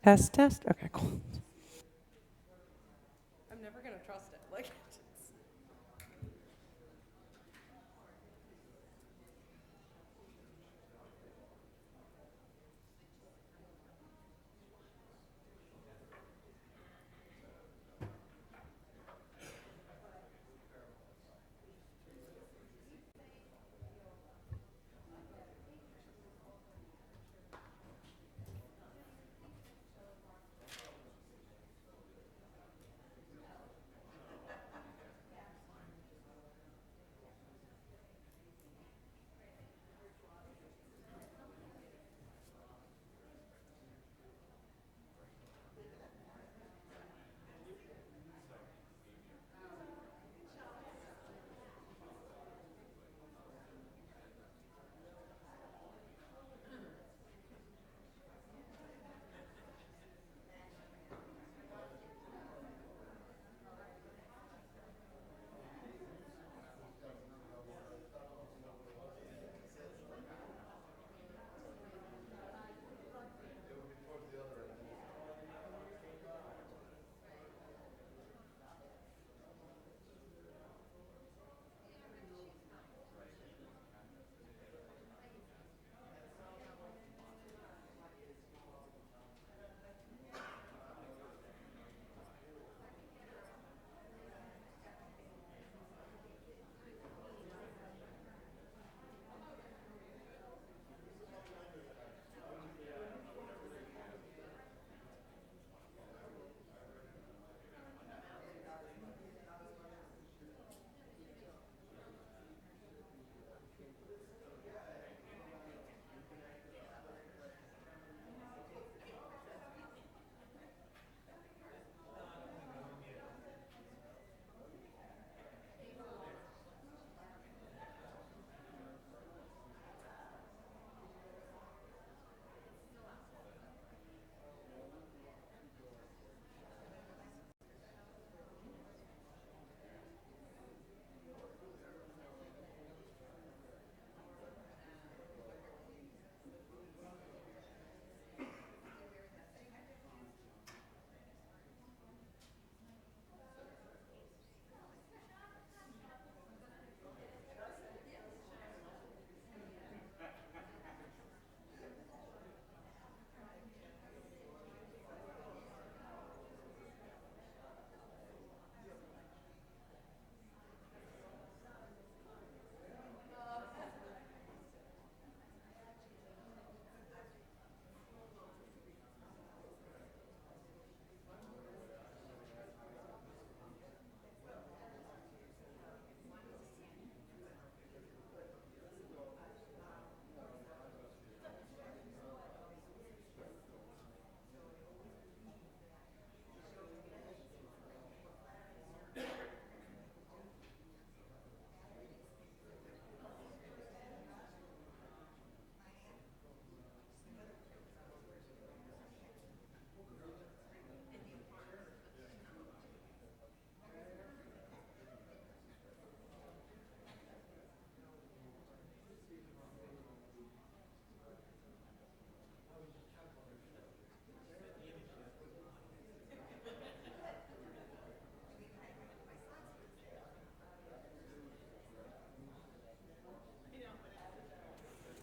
Test, test. Okay, cool. I'm never going to trust it. Like,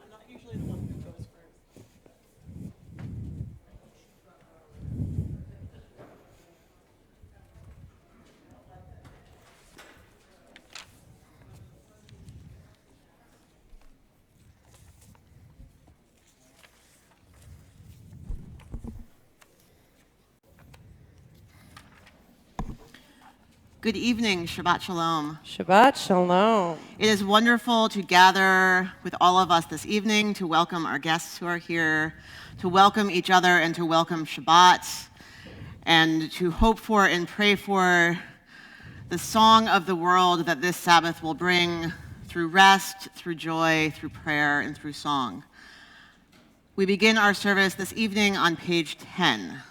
I'm not usually the one who goes first. Good evening, Shabbat Shalom. Shabbat Shalom. It is wonderful to gather with all of us this evening to welcome our guests who are here, to welcome each other and to welcome Shabbat, and to hope for and pray for the song of the world that this Sabbath will bring through rest, through joy, through prayer, and through song. We begin our service this evening on page 10.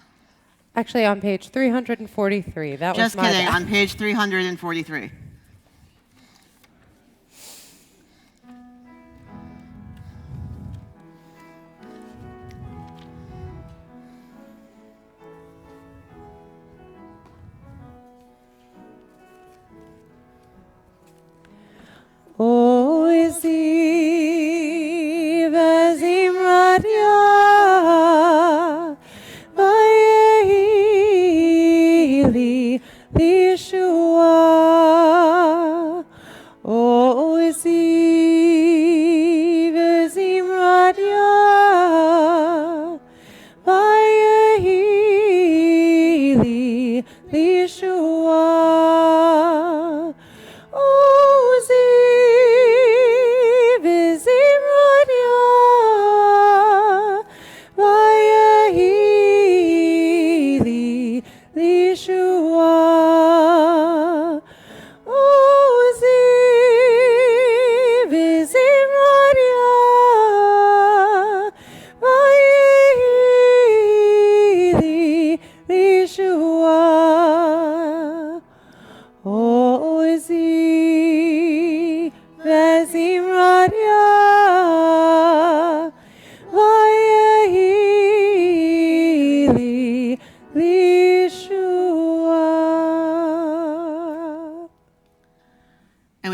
Actually, on page 343. That was Just my kidding, bad. on page 343.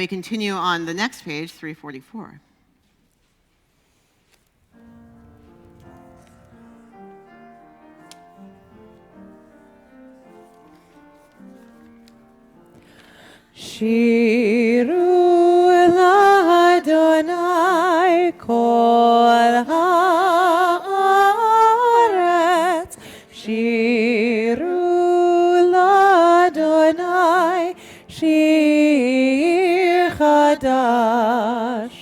we continue on the next page, 344. Shiru l'Adonai kol haaretz. Shiru l'Adonai shir chadash.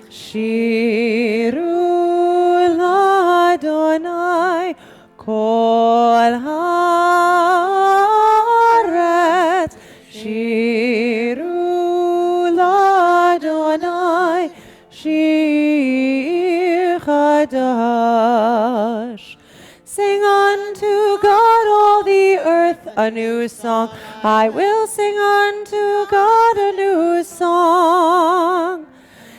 Shiru l'Adonai kol haaretz. Shiru l'Adonai shir chadash. Sing unto God all the earth a new song. I will sing unto God a new song.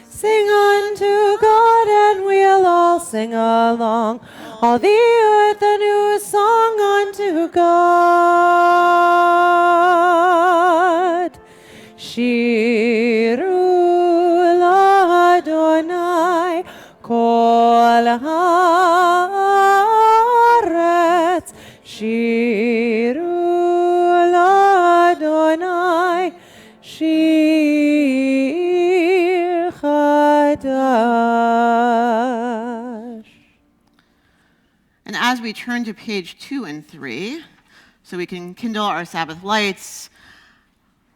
Sing unto God and we'll all sing along. All the earth a new song unto God. Shiru l'Adonai kol haaretz. Shiru l'Adonai shir chadash. And as we turn to page 2 and 3, so we can kindle our Sabbath lights,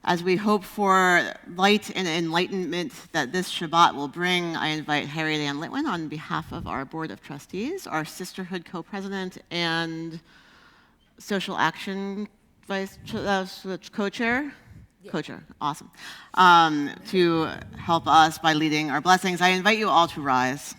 as we hope for light and enlightenment that this Shabbat will bring, I invite Harry Van Litwin on behalf of our Board of Trustees, our Sisterhood Co-President and Social Action Co-Chair, awesome, to help us by leading our blessings. I invite you all to rise.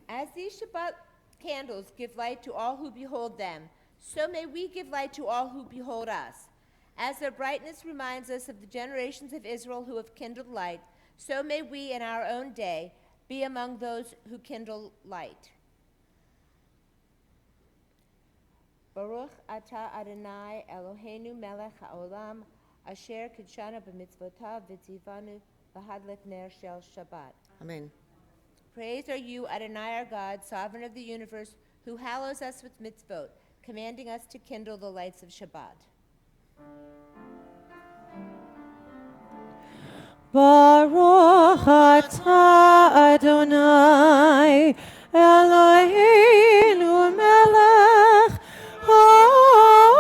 As these Shabbat candles give light to all who behold them, so may we give light to all who behold us. As their brightness reminds us of the generations of Israel who have kindled light, so may we in our own day be among those who kindle light. Baruch atah Adonai Eloheinu melech haolam, asher kidshanu b'mitzvotav v'tzivanu b'hadlek ner shel Shabbat. Amen. Praise are you, Adonai our God, sovereign of the universe, who hallows us with mitzvot, commanding us to kindle the lights of Shabbat. Baruch atah Adonai Eloheinu melech haolam,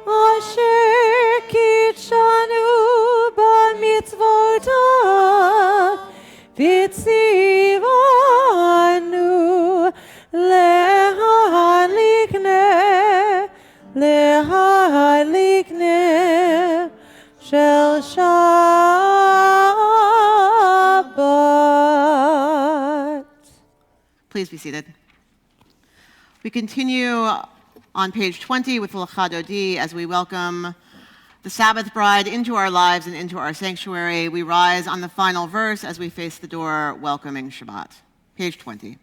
asher kidshanu b'mitzvotav v'tzivanu lehadlik ner shel Shabbat. Please be seated. We continue on page 20 with L'cha Dodi as we welcome the Sabbath bride into our lives and into our sanctuary. We rise on the final verse as we face the door, welcoming Shabbat. Page 20.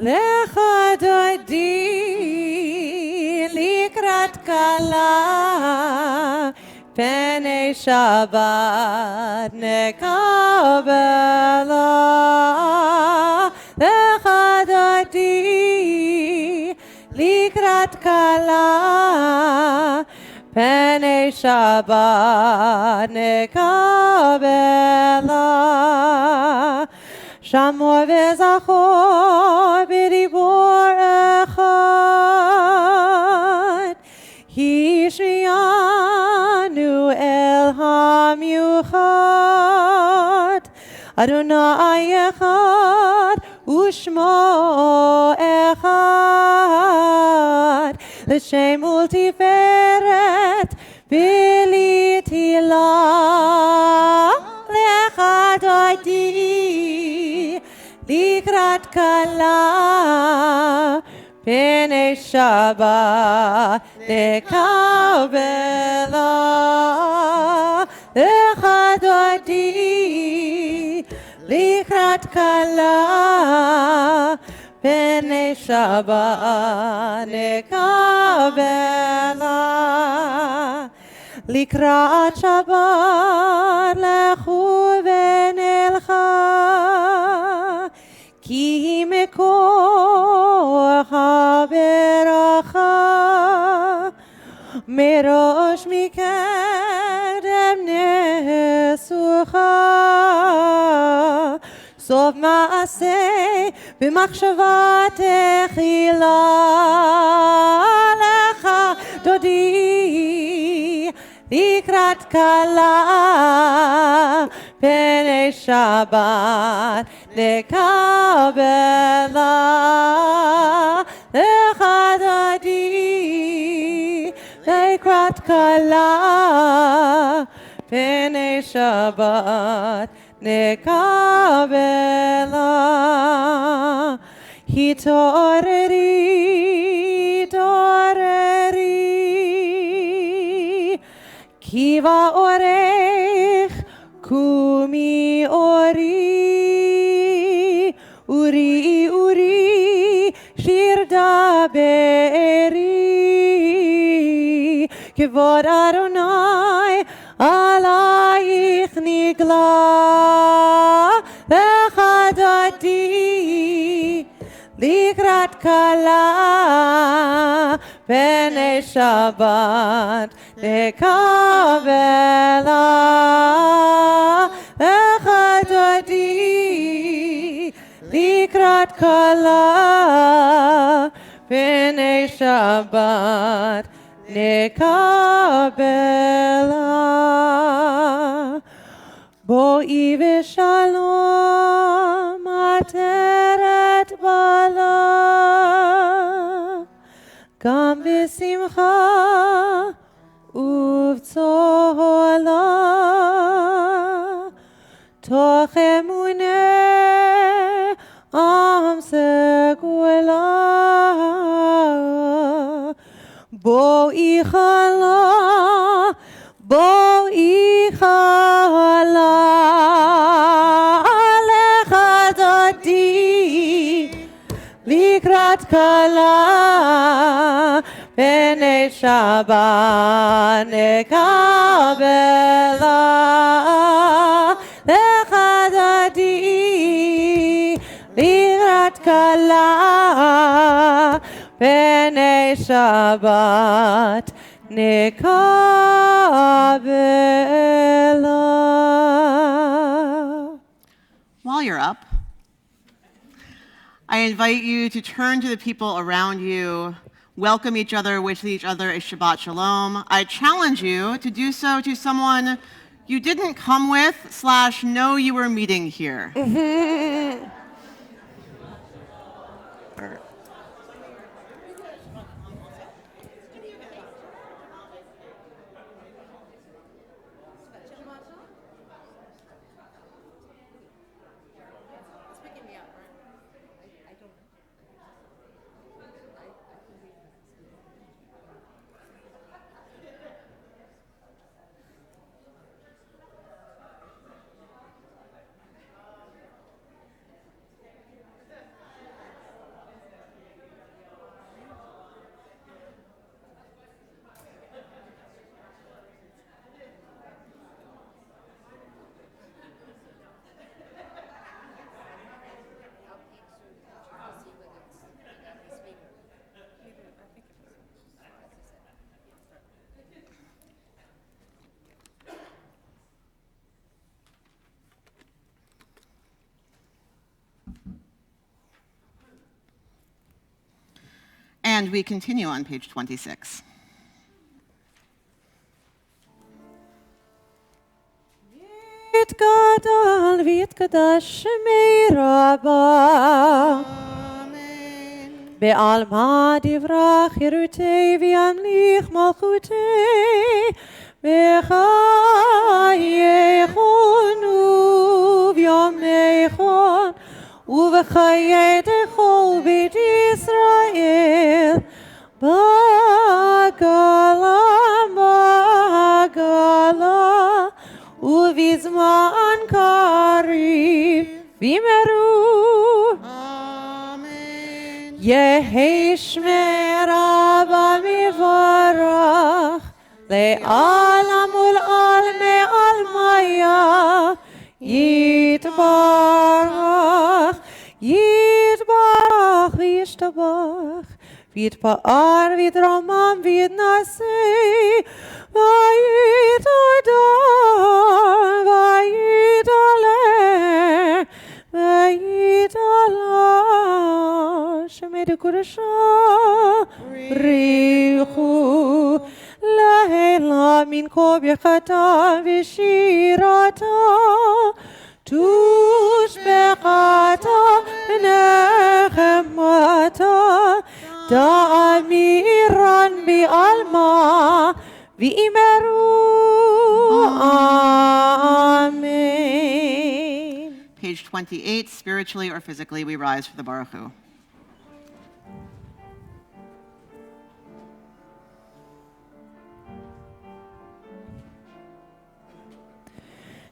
L'cha Dodi likrat kala, Penei Shabbat nekabela. L'cha Dodi likrat kala, Penei Shabbat nekabela. Shamor v'zachor b'dibor echad, Hishrianu el hamyuchad. Adonai echad u'shmo echad, L'shem ultiferet b'litilah. L'cha Dodi likrat kala pene Shabbat lekabela echadodi likrat kala pene Shabbat lekabela לקראת שבת לכו ונלכה כי מכוח הברכה מראש מקדם נסוכה סוף מעשה במחשבה תחילה לך דודי לקראת כלה פני שבת לקבלה לך דודי לקראת כלה פני שבת נקבלה התעוררי התעוררי כי באורך קומי אורי אורי אורי שיר דברי כבוד אדוני עלייך נגלה לך דתי לקראת כלה פני שבת לקבלה לך דתי לקראת כלה פני שבת נקבלה בואי ושלום עטרת בלה גם בשמחה ובצהלה תוך אמונה עם סגולה בואי חלה בואי חלה לך דתי לקראת כלה פני שבת נקבלה לך דתי לקראת כלה פני שבת נקבלה. While you're up, I invite you to turn to the people around you, welcome each other, wish each other a Shabbat Shalom. I challenge you to do so to someone you didn't come with / know you were meeting here. And we continue on page 26. יתגדל ויתקדש שמי רבה בעלמא דברה חירותי וימליך מלכותי בחייכון וביומייכון ובכל ובחיי דכל בית ישראל, בעגלה, בעגלה, ובזמן קריב וימרו. Amen. יהי שמי רבה מברך, לעלם ולעלמי עלמיה, יתברך, יתברך וישתבח, ויתפאר ויתרומם ויתנשא, ויתהדר, ויתעלה, ויתעלה, שמי דקודשה ריחו, לילה מן כה ברכתה ושירתה, תושבחתה ונחמתה, תאמירן בעלמה ואמרו Amen. Page 28, spiritually or physically, we rise for the Baruch Hu.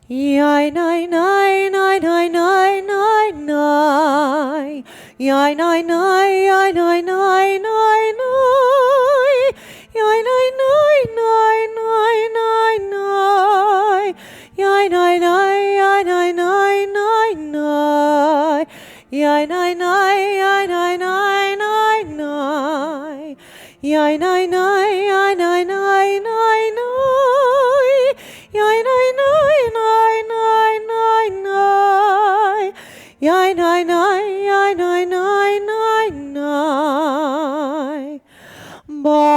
Yai nai nai nai nai nai nai nai. Yai nai nai yai nai nai nai nai. Yai nai nai nai nai nai nai. Yai nai nai yai nai nai nai nai. Yai nai nai yai nai nai nai nai. Yai nai nai yai nai nai nai nai. Yai nai nai nai nai nai nai. Yai nai nai yai nai nai nai nai. Barichu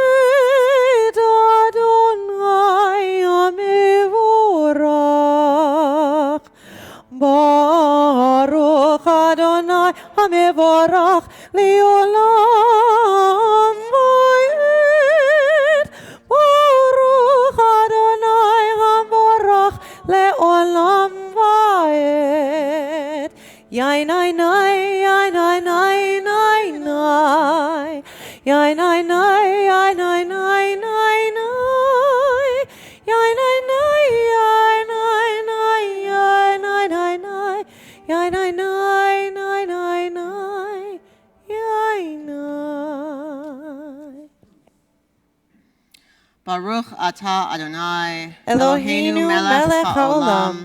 et Adonai hamevorach. Baruch Adonai hamevorach leolam vayed. Baruch Adonai hamevorach leolam vayed. Yai nai nai yai nai nai nai nai. Yai nai nai yai nai nai nai nai. Yai nai nai yai nai nai yai nai nai nai. Yai nai nai nai nai nai. Yai nai. Baruch atah Adonai, Eloheinu melech haolam,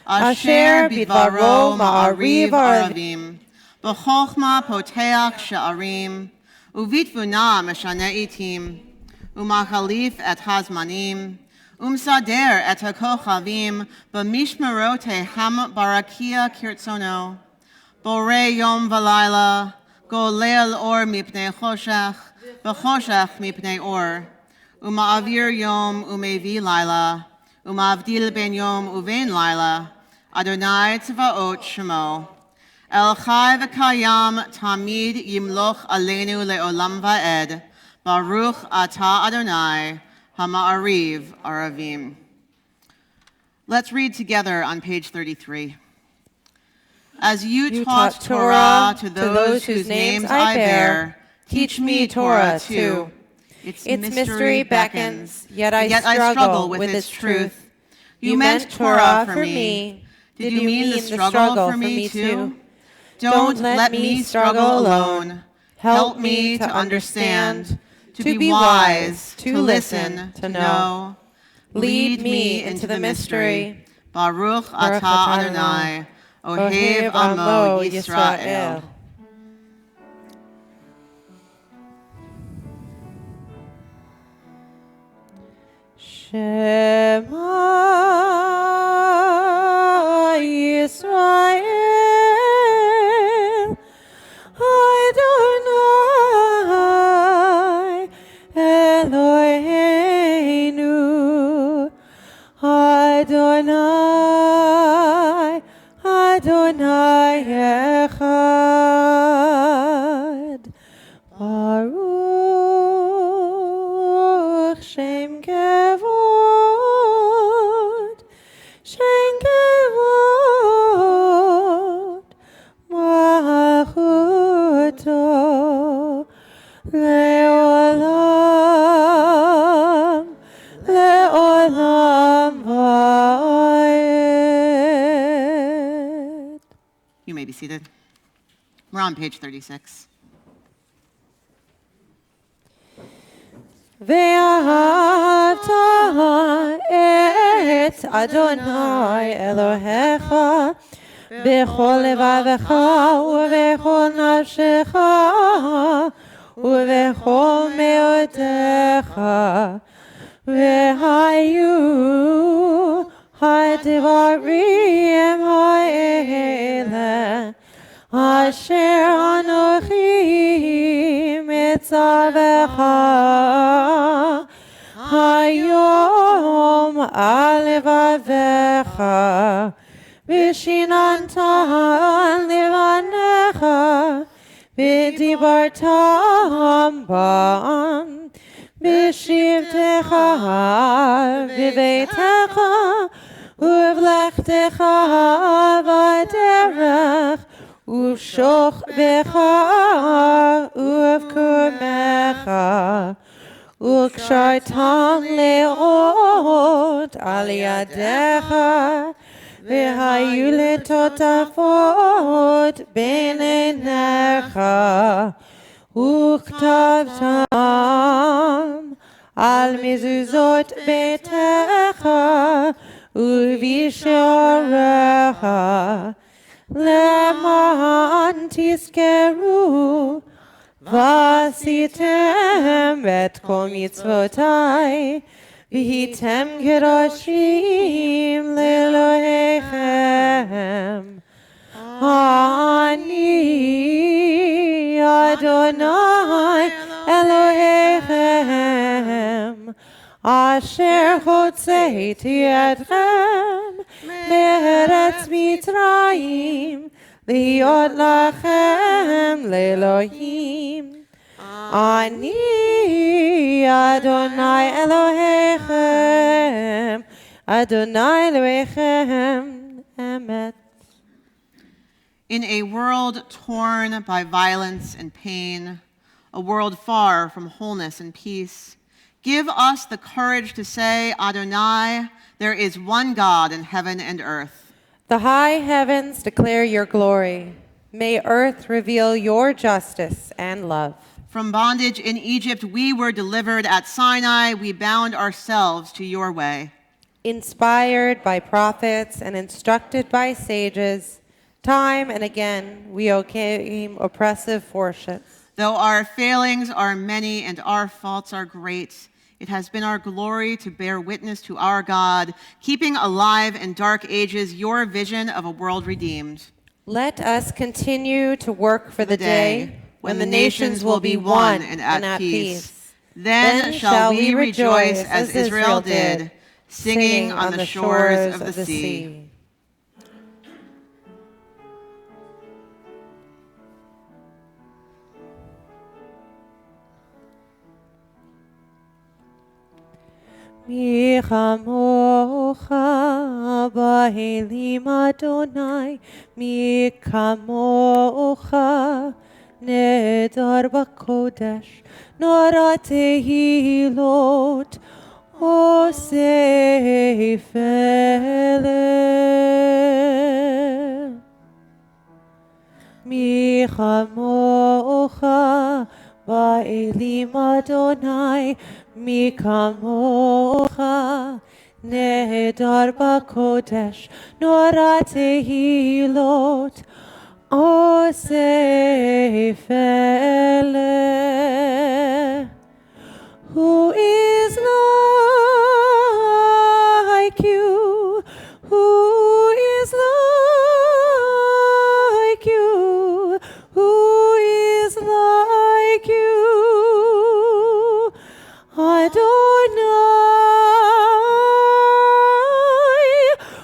asher bidvaro ma'ariv aravim, b'chochma poteach sha'arim, uvitvuna meshane itim, umachalif et hazmanim, umsader et hakochavim, b'mishmerote ham barakia kirtzono, bore yom v'layla, golel or mipnei choshech, b'choshech mipnei or, uma'avir yom umevi laila, umavdil ben yom uvein laila, Adonai tzvaot shemo. El chai v'kayam tamid yimloch aleinu le'olam va'ed, Baruch atah Adonai hama'ariv aravim. Let's read together on page 33. As you taught Torah to those whose names I bear, teach me Torah too. Its mystery beckons, yet I struggle with its truth. You meant Torah for me. Did you mean the struggle for me too? Don't let me struggle alone. Help me to understand, to be wise, to listen, to know. Lead me into the mystery. Baruch atah Adonai, Ohev Amo Yisrael. Shema Yisrael, Adonai Eloheinu, Adonai, Adonai Echad, Baruch seated. We're on page 36. ואהבת את אדוני אלוהיך בכל לבבך ובכל נפשך ובכל מאודך, והיו הדברים האלה אשר אנוכי מצווך היום על לבבך, ושיננת לבניך, ודיברת בם בשבתך בביתך ובלכתך בדרך ובשוכבך ובקומך, וקשרתם לאות על ידיך, והיו לטוטפות בין עיניך, וכתבתם על מזוזות ביתך ובשעריך, למען תזכרו ועשיתם את כל מצוותי, והייתם קדושים לאלוהיכם. אני אדוני אלוהיכם, אשר הוצאתי אתכם מארץ מצרים, להיות לכם לאלוהים. אני אדוני אלוהיכם, אדוני אלוהיכם אמת. In a world torn by violence and pain, a world far from wholeness and peace, give us the courage to say, Adonai, there is one God in heaven and earth. The high heavens declare your glory. May earth reveal your justice and love. From bondage in Egypt, we were delivered at Sinai. We bound ourselves to your way. Inspired by prophets and instructed by sages, time and again we overcame oppressive forces. Though our failings are many and our faults are great, it has been our glory to bear witness to our God, keeping alive in dark ages your vision of a world redeemed. Let us continue to work for the day when the nations will be one and at peace. Then shall we rejoice as Israel did, singing on the shores of the sea. מי כמוך באלים אדוני, מי כמוך נהדר בקודש, נורא תהילות עושה פלא. מי כמוך באלים אדוני, מי כמוך נהדר בקודש, נורא תהילות עושה פלא. Who is like you? Who is like you? Who is like you? Adonai,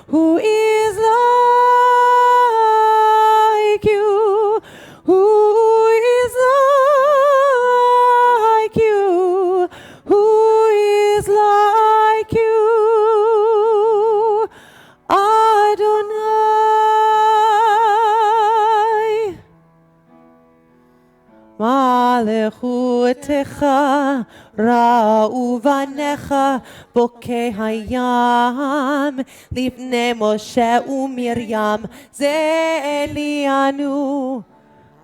who is like you? Who is מלכותך ראו בניך בוקי הים לפני משה ומרים זה אלינו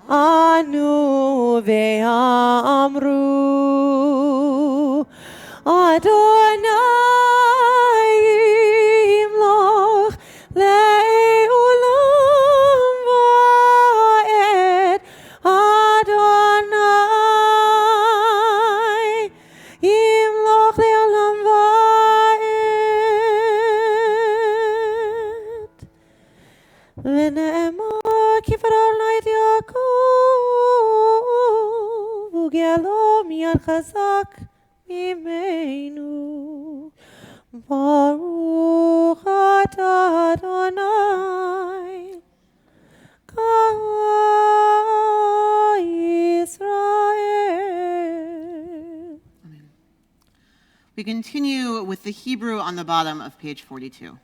אנו ואמרו אדוני ימלוך לעולם ועד אדוני ימלוך לעולם ועד ונאמר כי פררנו את יעקב וגאלו מיד חזק ממנו ברוך אתה אדוני God Israel. We continue with the Hebrew on the bottom of page 42.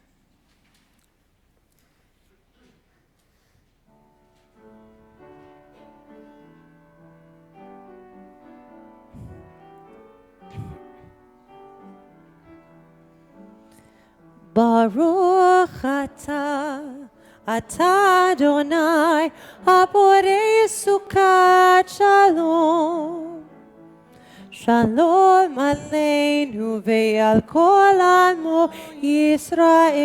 ברוך אתה, אתה אדוני, הבורא סוכת שלום. שלום עלינו ועל כל עמו ישראל.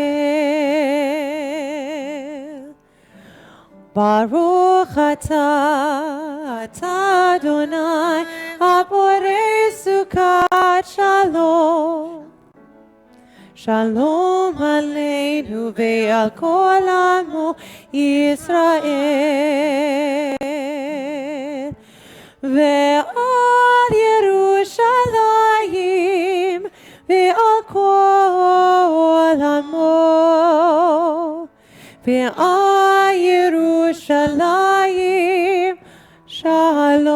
ברוך אתה, אתה אדוני, הבורא סוכת שלום. שלום עלינו ועל כל עמו ישראל. ועל ירושלים ועל כל עמו. ועל ירושלים שלום.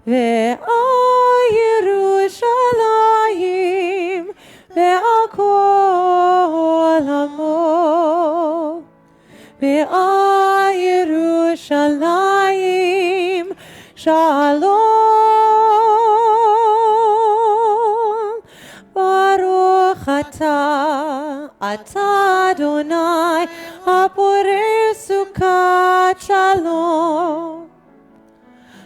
ועל ירושלים ועל כל עמו. ועל ירושלים שלום. ברוך אתה, אתה אדוני, הבורא סוכת שלום.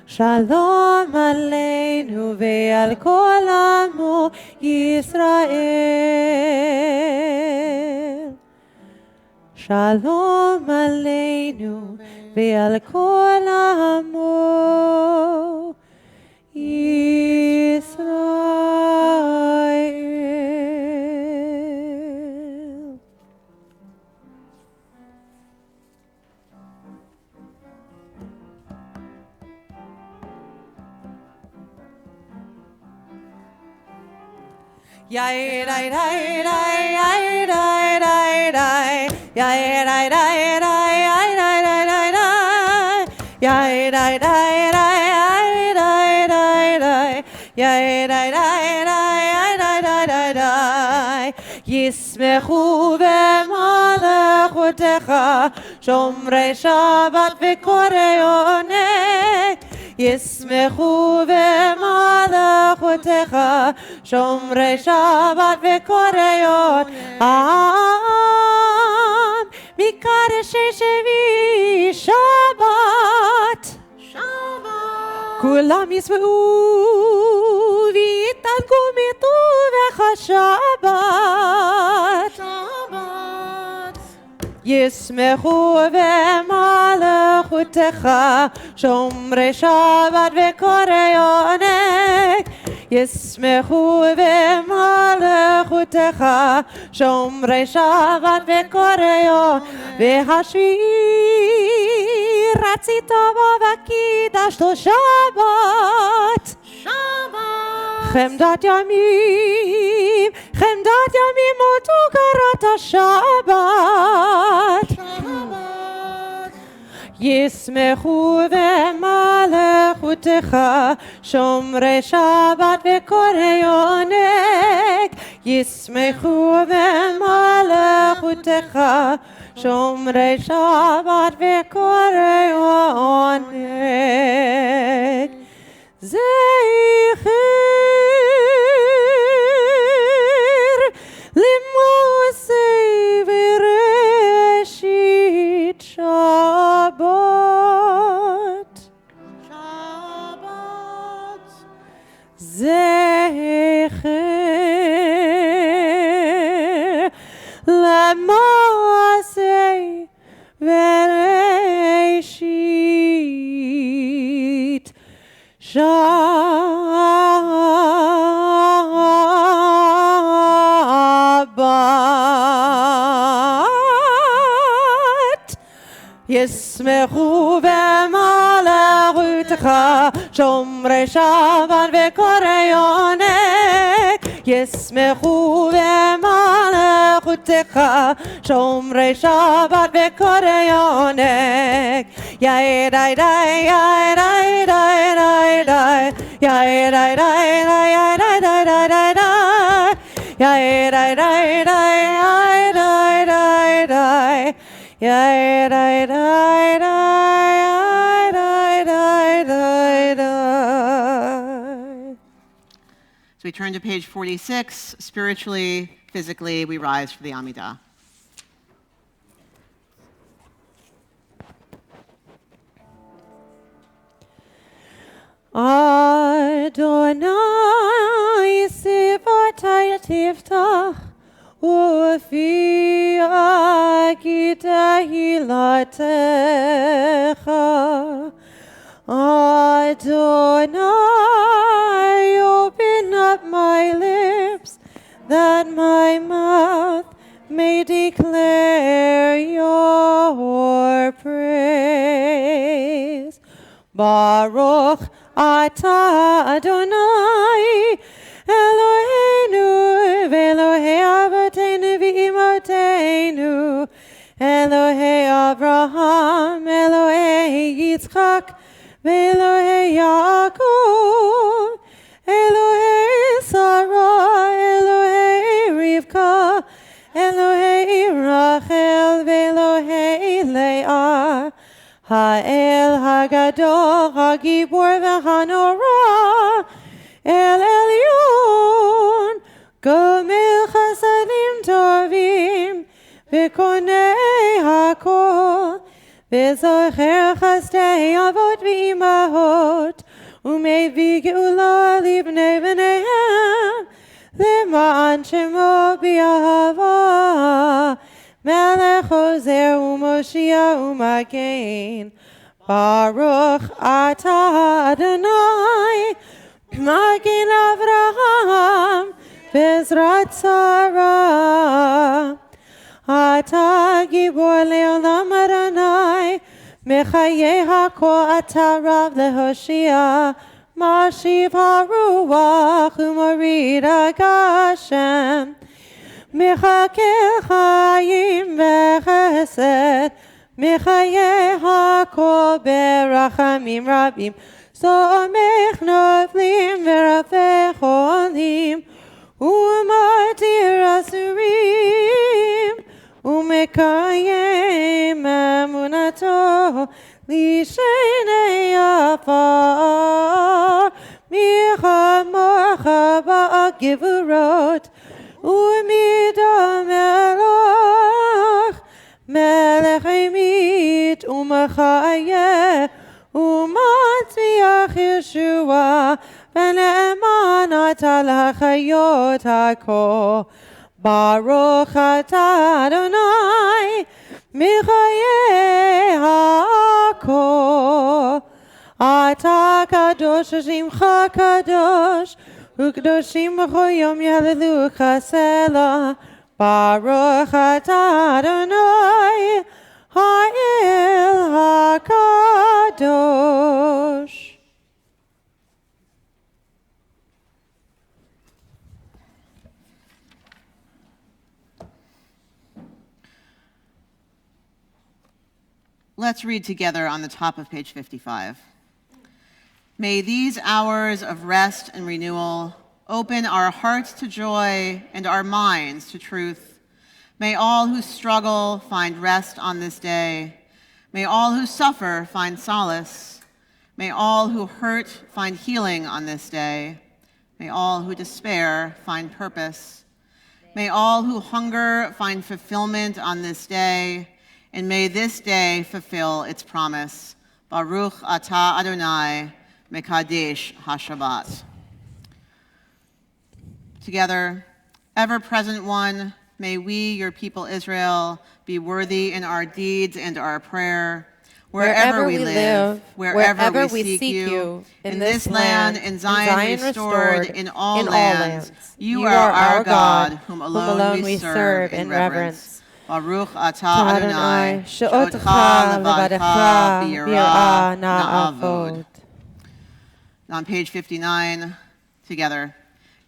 שלום עלינו ועל כל עמו ישראל. שלום עלינו ועל כל עמו ישראל. Yay day day day yay day day day yay day day day yay day day day day yay day day day yay day day day yay day day day yay day day day day ישמחו במלכותך שומרי שבת וקוראי עונג ישמחו במלכותך שומרי שבת וקוראי עונג העם מקדשי שביעי שבת כולם ישמעו ויתענגו מטובך שבת ישמחו במלכותך שומרי שבת וקוראי עונג ישמחו במלכותך שומרי שבת וקוראי עונג והשביעי רצית בו וקידשתו שבת חמדת ימים אותו קראת שבת ישמחו במלכותך שומרי שבת וקוראי עונג ישמחו במלכותך שומרי שבת וקוראי עונג. זכר למעשה בראשית שבת. Shabbat. זכר למעשה בראשית שבת. ישמחו במלכותך שומרי שבת וקוראי עונג. ישמחו במלכותך שומרי שבת וקוראי עונג. יאי די די יאי די די די די יאי די די די יאי די די די די די יאי די די די יאי די די די yay die die die. So we turn to page 46. Spiritually, physically, we rise for the Amidah. Adonai sifatai tiftach Ufi akita hilatecha. Adonai, open up my lips, that my mouth may declare your praise. Baruch atah Adonai, Eloheinu ve'Elohei Avotenu ve'Imotenu, Elohei Abraham, Elohei Yitzchak, ve'Elohei Yaakov, Elohei Sarah, Elohei Rivka, Elohei Rachel, ve'Elohei Leah, Ha'el Hagadol, Hagibor ve'Hanorah, El Elyon, Gomel Chasadim Tovim, V'konei Hakol, V'zocher Chasdei Avot V'imahot, U'mevi Geula Libnei V'neihem, L'ma'an Shemo B'Ahava, Melech Ozer U'Moshia U'Magen, Baruch Atah Adonai, Magen Avraham, Bezrat Sarah, Ata Gibor Leolam Adonai, Mechaye Hakol Ata Rav Lehoshia, Mashiv HaRuach U'Morid HaGashem, Mechakel Chayim V'Chesed, Mechaye Hakol Berachamim Rabim, Somech Novlim V'Rafeh Cholim, U'Matir Asurim, U'Mekayem Emunato, Lishenei Afar, Michamocha Ba'Givurot, U'Midam Melech, Melech Emit, U'Mechayeh, U'Matzmiach Yeshua, V'ne'emanat al hachayot hakol. Baruch atah Adonai, Michayeh hakol. Atah kadosh shimcha kadosh, U'kadoshim b'chol yom yehalelucha selah. Baruch atah Adonai, Ha'el HaKadosh. Let's read together on the top of page 55. May these hours of rest and renewal open our hearts to joy and our minds to truth. May all who struggle find rest on this day. May all who suffer find solace. May all who hurt find healing on this day. May all who despair find purpose. May all who hunger find fulfillment on this day, and may this day fulfill its promise. Baruch atah Adonai, mekadesh haShabbat. Together, ever-present one, may we, your people Israel, be worthy in our deeds and our prayer, wherever we live, wherever we seek you, in this land, in Zion restored, in all lands. You are our God, whom alone we serve in reverence. Baruch atah Adonai, she'otcha levadcha b'yirah na'avod. On page 59, together.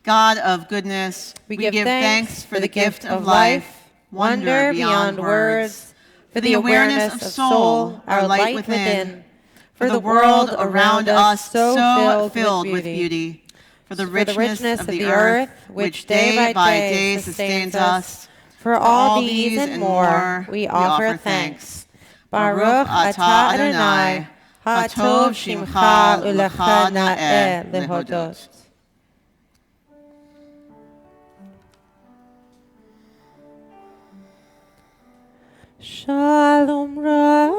God of goodness, we give thanks for the gift of life, wonder beyond words, for the awareness of soul, our light within, for the world around us so filled with beauty, for the richness of the earth, which day by day sustains us. For all these and more, we offer thanks. Baruch atah Adonai, ha'tov shimcha u'lecha na'eh lehodot. Shalom Rav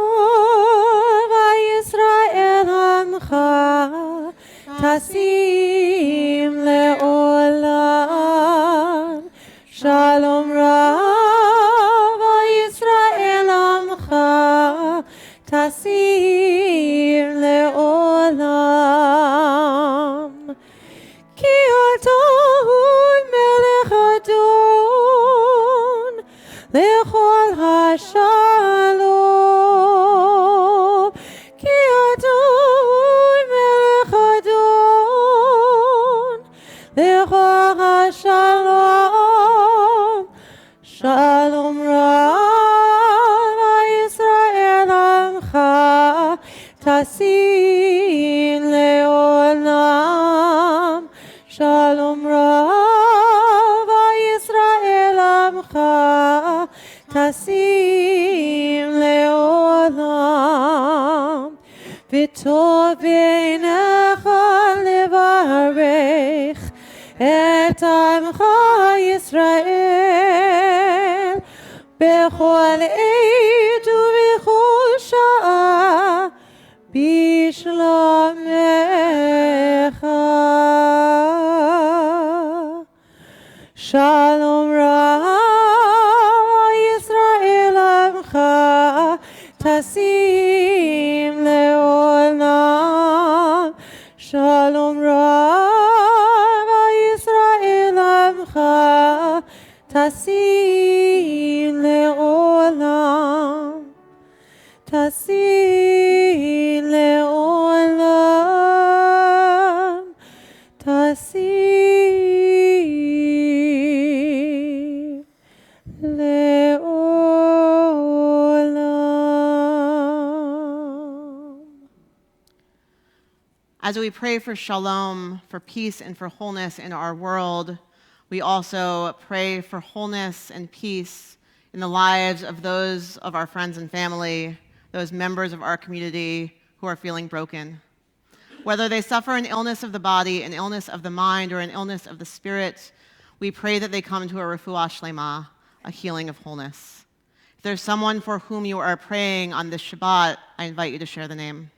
Yisrael Amcha Tasim Le'olam. Shalom Rav Yisrael Amcha Tasim Le'olam. Ki atahu melech adon lechol hashalom. Ki adon melech adon lechol hashalom. Shalom Rav Yisrael Amcha Tasim Le'olam. Shalom Rav Yisrael Amcha Tasim Le'olam. V'tov b'einecha levarech et Amcha Yisrael bechol עת ובכל שעה בשלומך. Shalom Rav Yisrael Amcha Tasim Le'olam. Shalom Rav Yisrael Amcha Tasim Le'olam. Tasim Le'olam. Tasim Le'olam. As we pray for shalom, for peace and for wholeness in our world, we also pray for wholeness and peace in the lives of those of our friends and family, those members of our community who are feeling broken. Whether they suffer an illness of the body, an illness of the mind, or an illness of the spirit, we pray that they come to a refuah shlema, a healing of wholeness. If there's someone for whom you are praying on this Shabbat, I invite you to share the name.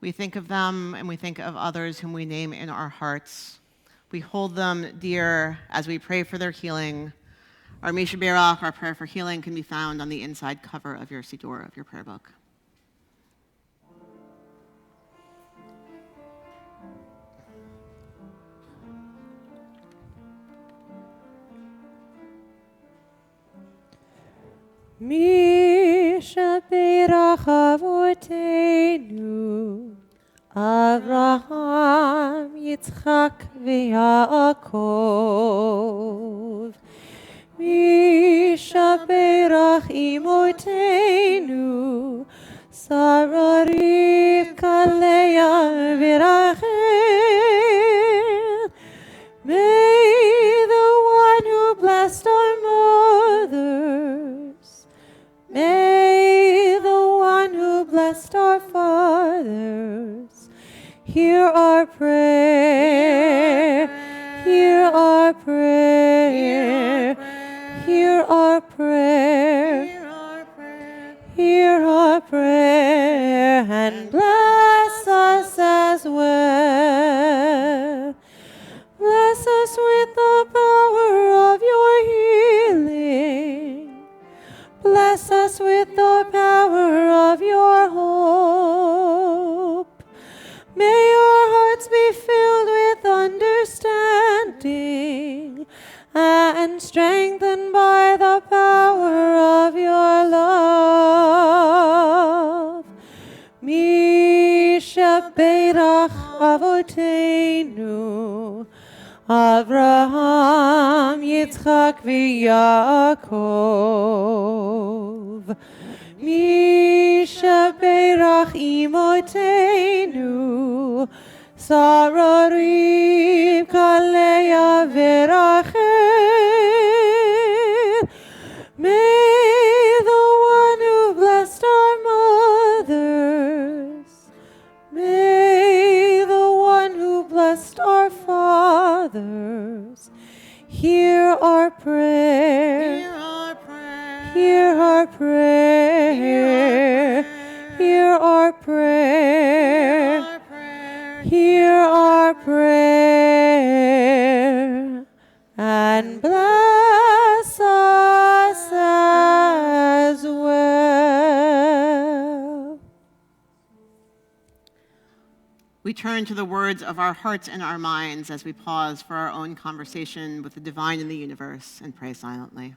We think of them and we think of others whom we name in our hearts. We hold them dear as we pray for their healing. Our Misha Berach, our prayer for healing, can be found on the inside cover of your Siddur, of your prayer book. Misha Berach Avoteinu יצחק ויעקב. מי שברך אמותינו, שרה רבקה לאה ורחל. May the one who blessed our mothers, may the one who blessed our fathers, hear our prayer, hear our prayer, hear our prayer, hear our prayer, and bless us as well. Bless us with the power of your healing. Bless us with the power of your hope. May our hearts be filled with understanding and strengthened by the power of your love. Mi shebeirach avoteinu, Avraham, Yitzchak, v'Yaakov. Mi shebeirach imotenu, Sarah, Rivka, Leah, v'Rachel. May the one who blessed our mothers, may the one who blessed our fathers, hear our prayer, hear our prayer, hear our prayer, hear our prayer, and bless us as well. We turn to the words of our hearts and our minds as we pause for our own conversation with the divine in the universe and pray silently.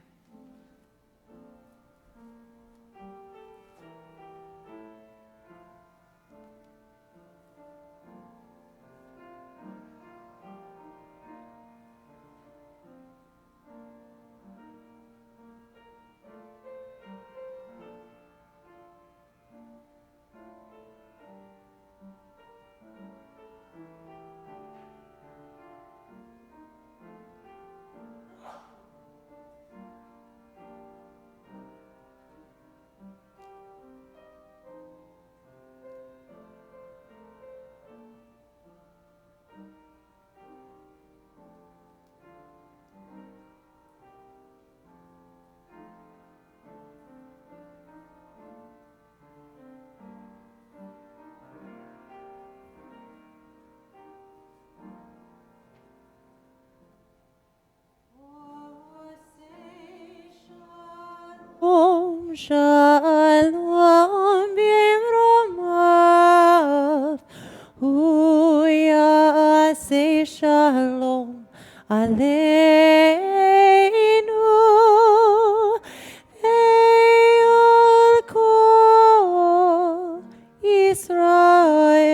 Shalom bimromav, hu yaseh shalom aleinu, el kol Yisrael,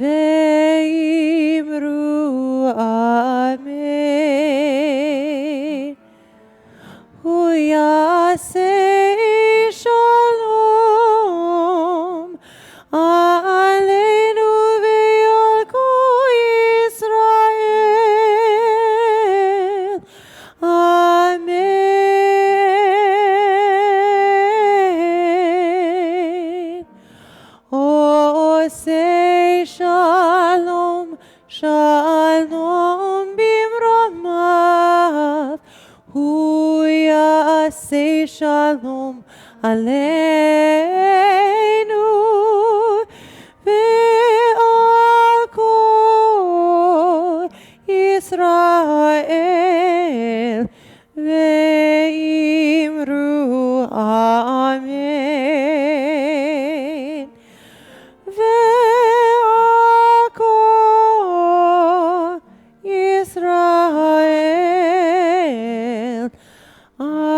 ve'imru amen. Hu yaseh shalom aleinu ve'al kol Yisrael. Amen. Oseh shalom, shalom bimromav, hu yaseh shalom aleinu ve'al kol Yisrael, ve'imru amen. Ve'al kol Yisrael, amen.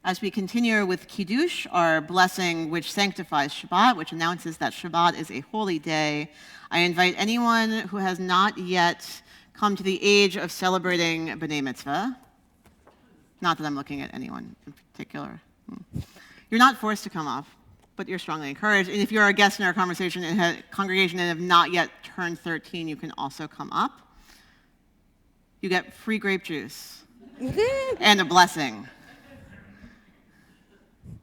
As we continue with Kiddush, our blessing which sanctifies Shabbat, which announces that Shabbat is a holy day, I invite anyone who has not yet come to the age of celebrating B'nai Mitzvah, not that I'm looking at anyone in particular. You're not forced to come up, but you're strongly encouraged. And if you're a guest in our congregation and have not yet turned 13, you can also come up. You get free grape juice and a blessing.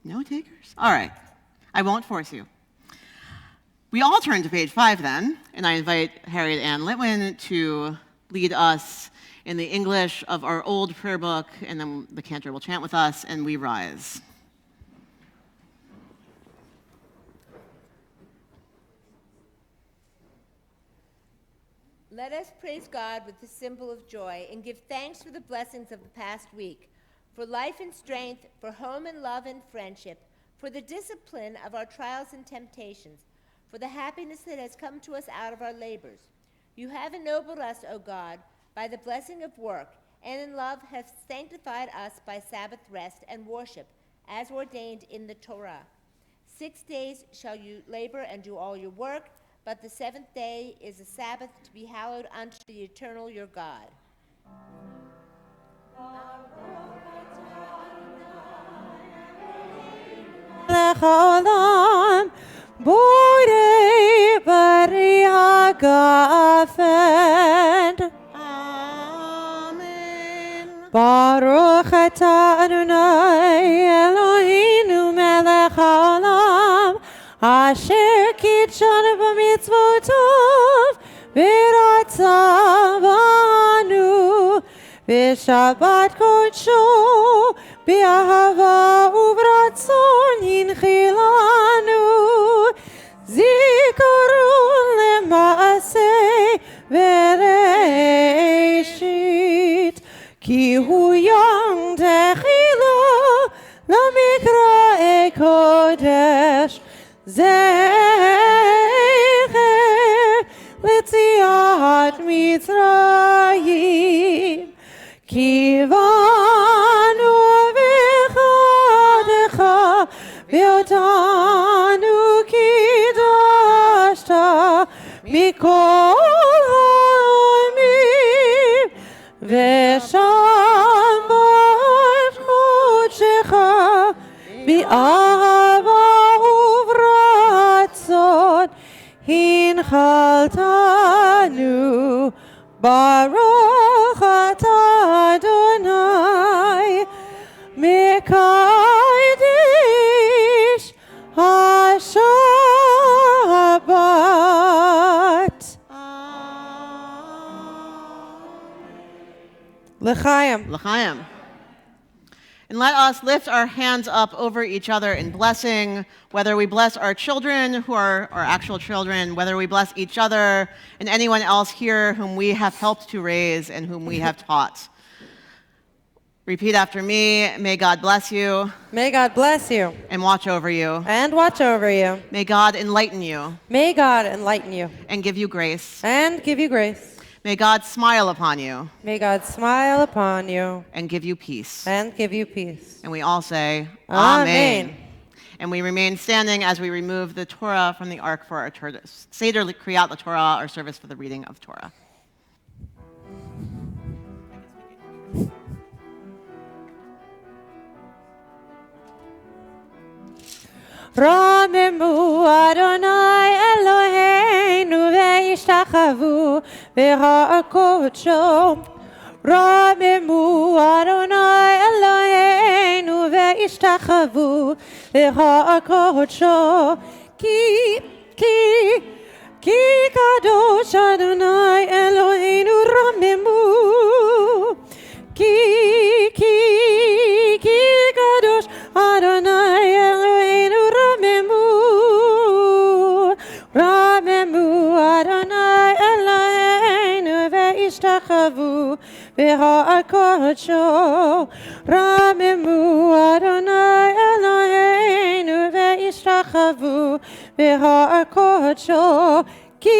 No takers? All right. I won't force you. We all turn to page 5 then, and I invite Harriet Ann Litwin to lead us in the English of our old prayer book, and then the cantor will chant with us, and we rise. Let us praise God with the symbol of joy and give thanks for the blessings of the past week, for life and strength, for home and love and friendship, for the discipline of our trials and temptations, for the happiness that has come to us out of our labors. You have ennobled us, O God, by the blessing of work, and in love have sanctified us by Sabbath rest and worship, as ordained in the Torah. 6 days shall you labor and do all your work, but the seventh day is a Sabbath to be hallowed unto the eternal your God. Lechalam, Borei Bari Hagafed. Amen. Baruch atah Adonai Eloheinu melech haolam, asher kitshanu b'mitzvotov v'ratzah banu v'shabbat kodsho b'ahava uvratzon yinchilanu zikaron lema'aseh v'reishit ki hu yom techila lamikra'e kodesh zecher letziat Mitzrayim ki vanu v'chadecha v'otanu kidashta mikol ha'omim v'shambat kodshecha v'ahava uvratzon hinchaltanu Baruch atah Adonai Mekadesh HaShabbat. L'chaim. L'chaim. And let us lift our hands up over each other in blessing, whether we bless our children who are our actual children, whether we bless each other and anyone else here whom we have helped to raise and whom we have taught. Repeat after me. May God bless you. May God bless you. And watch over you. And watch over you. May God enlighten you. May God enlighten you. And give you grace. And give you grace. May God smile upon you. May God smile upon you. And give you peace. And give you peace. And we all say, Amen. And we remain standing as we remove the Torah from the ark for our Seder Kriyat the Torah, our service for the reading of Torah. רוממו אדוני אלוהינו והשתחוו בהר קודשו. רוממו אדוני אלוהינו והשתחוו בהר קודשו. כי קדוש אדוני אלוהינו רוממו. כי קדוש אדוני אלוהינו רוממו אדוני אלוהינו והשתחוו בהר קודשו. רוממו אדוני אלוהינו והשתחוו בהר קודשו. כי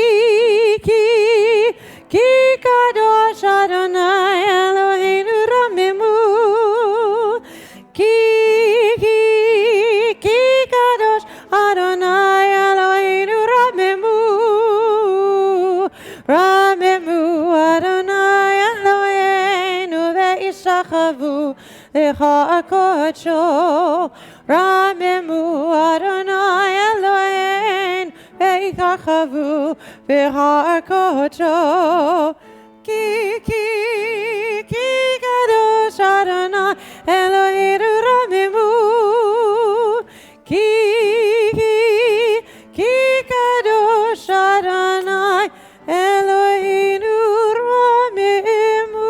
קדוש אדוני אלוהינו רוממו. כי shachavu lecha kodsho. Ramemu Adonai Elohein veikachavu v'har kodsho. Ki kadosh Adonai Eloheinu Ramemu. Ki kadosh Adonai Eloheinu Ramemu.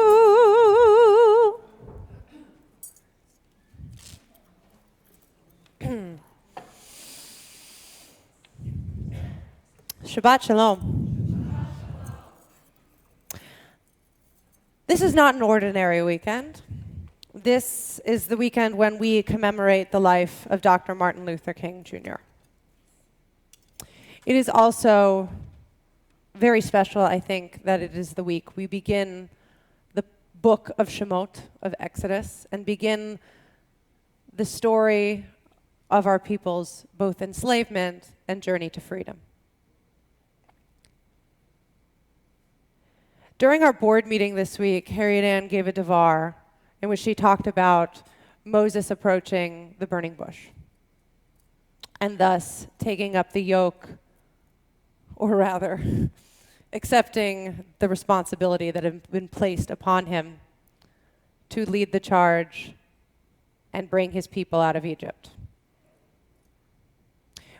Shabbat Shalom. This is not an ordinary weekend. This is the weekend when we commemorate the life of Dr. Martin Luther King, Jr. It is also very special, I think, that it is the week we begin the book of Shemot, of Exodus, and begin the story of our people's both enslavement and journey to freedom. During our board meeting this week, Harriet Ann gave a devar in which she talked about Moses approaching the burning bush and thus taking up the yoke, or rather, accepting the responsibility that had been placed upon him to lead the charge and bring his people out of Egypt.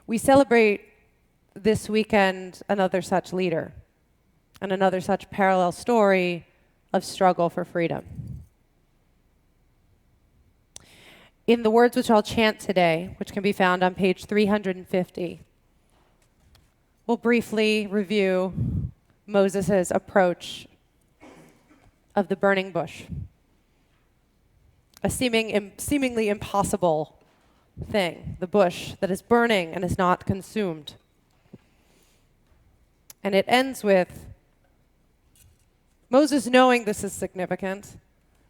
We celebrate this weekend another such leader and another such parallel story of struggle for freedom. In the words which I'll chant today, which can be found on page 350, we'll briefly review Moses' approach of the burning bush, a seemingly impossible thing, the bush that is burning and is not consumed. And it ends with Moses knowing this is significant,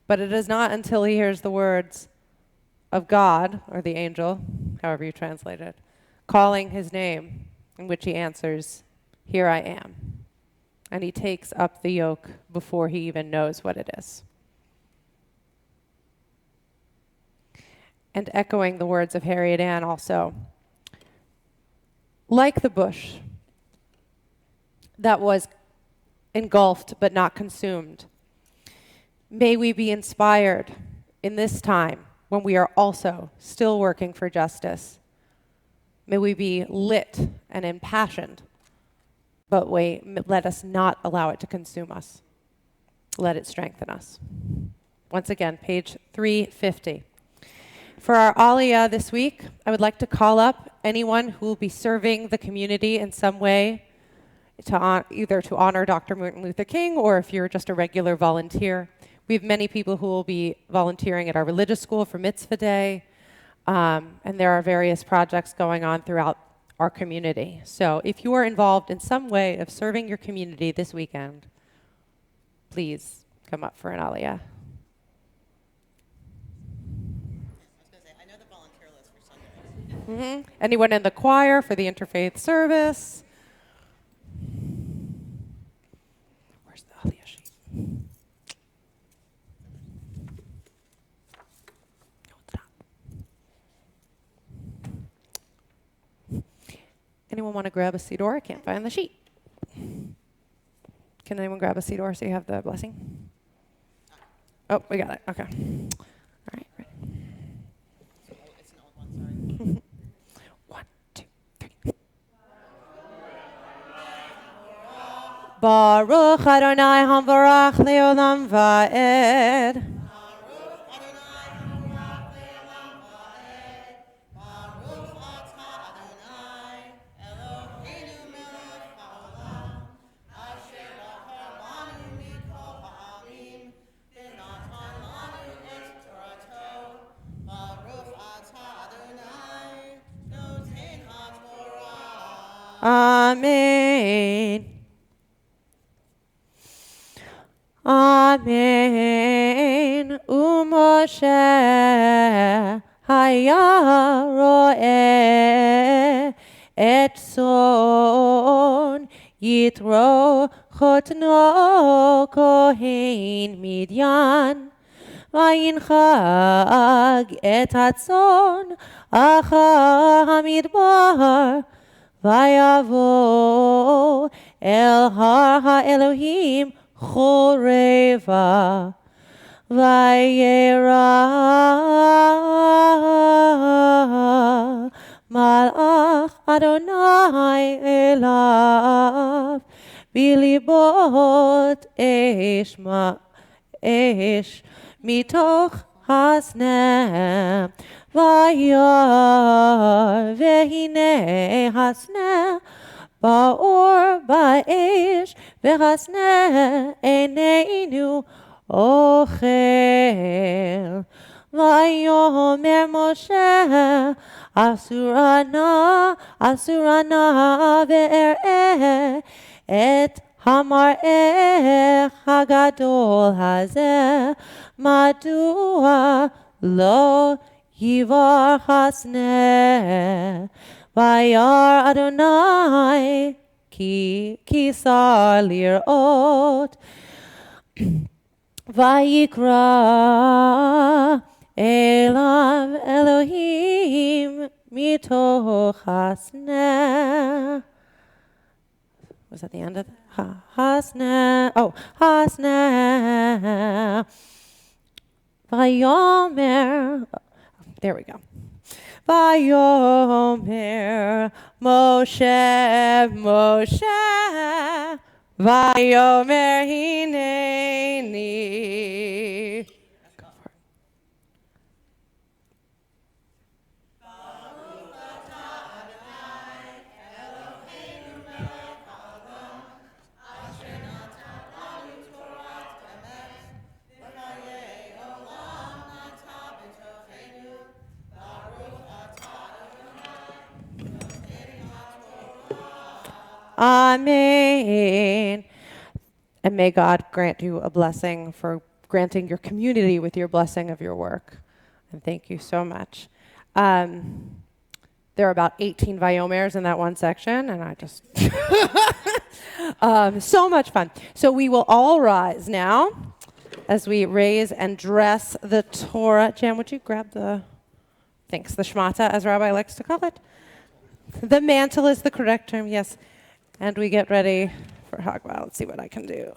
but it is not until he hears the words of God, or the angel, however you translate it, calling his name, in which he answers, "Here I am." And he takes up the yoke before he even knows what it is. And echoing the words of Harriet Ann also, like the bush that was engulfed but not consumed, may we be inspired in this time when we are also still working for justice. May we be lit and impassioned, but let us not allow it to consume us. Let it strengthen us. Once again, page 350. For our Aliyah this week, I would like to call up anyone who will be serving the community in some way, either to honor Dr. Martin Luther King, or if you're just a regular volunteer. We have many people who will be volunteering at our religious school for Mitzvah Day, and there are various projects going on throughout our community. So if you are involved in some way of serving your community this weekend, please come up for an Aliyah. I was going to say, I know the volunteer list for Sundays. Anyone in the choir for the interfaith service? Where's the Aliyah sheet? No, it's not. Anyone want to grab a Sidor? I can't find the sheet. Can anyone grab a Sidor so you have the blessing? Oh, we got it. Okay. All right. Ready. It's an old one, sorry. 1, 2, 3. Baruch Adonai Hamvarach Leolam Va'ed. Amen. Amen. Umoshe haya ro'eh et son yitro chotno kohen midyan וינחג את הצאן אחר המדבר, ויבוא אל הר האלוהים חורבה, וירא מלאך אדוני אליו בליבות אש מתוך הסנה, וירא והנה הסנה באור באש, והסנה איננו אוכל. ויאמר משה, אסורה נא ואראה את המראה הגדול הזה, מדוע לא יברך הסנה. וירא אדוני כי שר לראות, ויקרא אליו אלוהים מתוך הסנה. Was that the end of the hasna? Oh, hasna. Vayomer. There we go. Vayomer Moshe, Moshe. Vayomer hineni. Amen. And may God grant you a blessing for granting your community with your blessing of your work. And thank you so much. There are about 18 Vayomers in that one section, and I just... so much fun. So we will all rise now as we raise and dress the Torah. Jan, would you grab the... Thanks. The shmata, as Rabbi likes to call it. The mantle is the correct term, yes. And we get ready for Hagba. Let's see what I can do.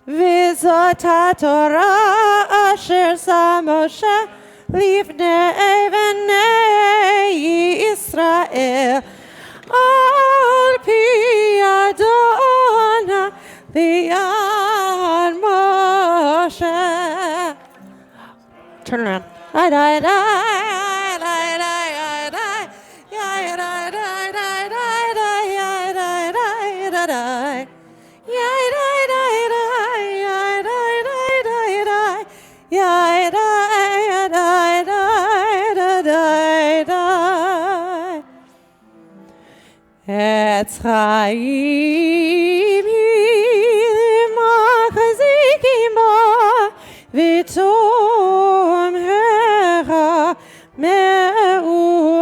V'zot haTorah asher sa Moshe lifnei bnei Yisrael al pi Adonai b'yad Moshe. Turn around. Etz Chaim Machzikim Ba V'Tom Hecha Me'ushar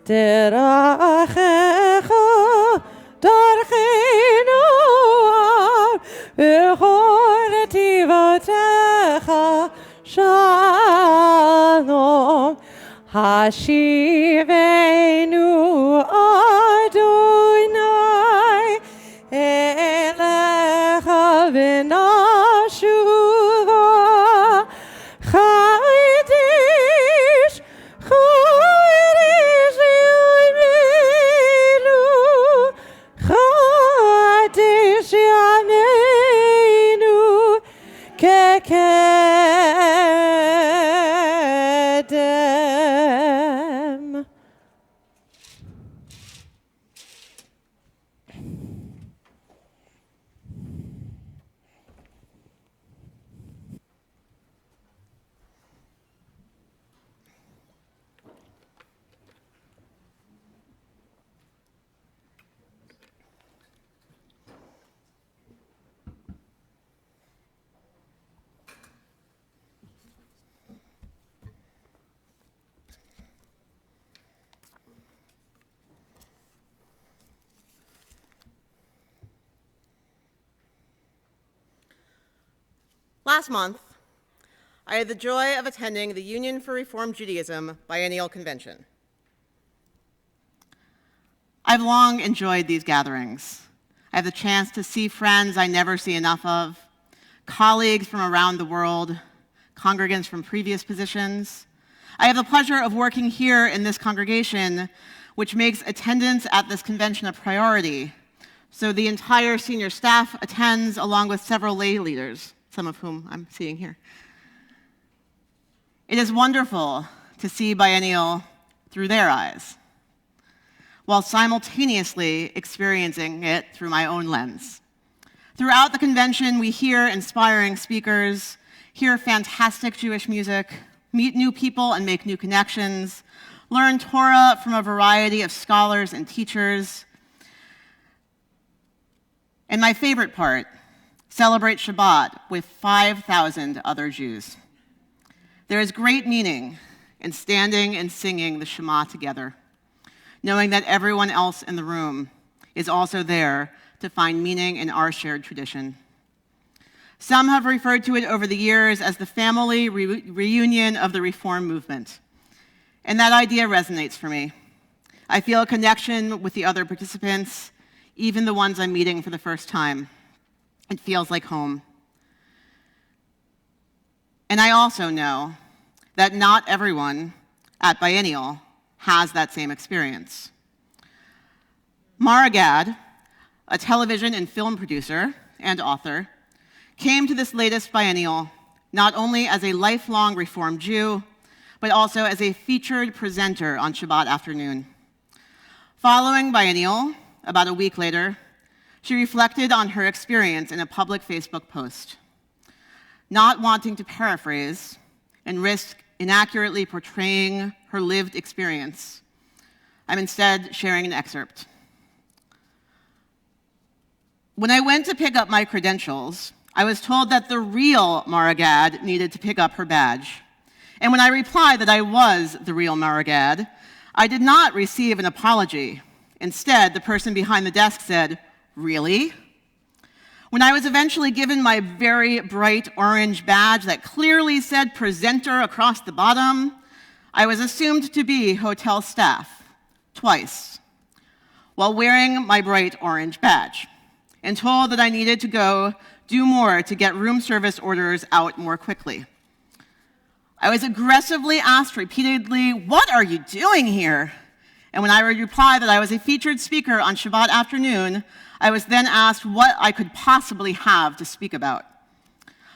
Derachecha Darchenu V'chol Tivotecha Shalom Hashivenu Adonai Elecha v'nashuva Chaydish Yameinu Chaydish Yameinu Kekedem. Last month, I had the joy of attending the Union for Reform Judaism Biennial Convention. I've long enjoyed these gatherings. I have the chance to see friends I never see enough of, colleagues from around the world, congregants from previous positions. I have the pleasure of working here in this congregation, which makes attendance at this convention a priority. So the entire senior staff attends along with several lay leaders, some of whom I'm seeing here. It is wonderful to see Biennial through their eyes, while simultaneously experiencing it through my own lens. Throughout the convention, we hear inspiring speakers, hear fantastic Jewish music, meet new people and make new connections, learn Torah from a variety of scholars and teachers. And my favorite part, celebrate Shabbat with 5,000 other Jews. There is great meaning in standing and singing the Shema together, knowing that everyone else in the room is also there to find meaning in our shared tradition. Some have referred to it over the years as the family reunion of the Reform movement. And that idea resonates for me. I feel a connection with the other participants, even the ones I'm meeting for the first time. It feels like home. And I also know that not everyone at Biennial has that same experience. Mara Gad, a television and film producer and author, came to this latest Biennial not only as a lifelong Reform Jew, but also as a featured presenter on Shabbat afternoon. Following Biennial, about a week later, she reflected on her experience in a public Facebook post. Not wanting to paraphrase and risk inaccurately portraying her lived experience, I'm instead sharing an excerpt. When I went to pick up my credentials, I was told that the real Mara Gad needed to pick up her badge. And when I replied that I was the real Mara Gad, I did not receive an apology. Instead, the person behind the desk said, "Really?" When I was eventually given my very bright orange badge that clearly said presenter across the bottom, I was assumed to be hotel staff, twice, while wearing my bright orange badge, and told that I needed to go do more to get room service orders out more quickly. I was aggressively asked repeatedly, "What are you doing here?" And when I would reply that I was a featured speaker on Shabbat afternoon, I was then asked what I could possibly have to speak about.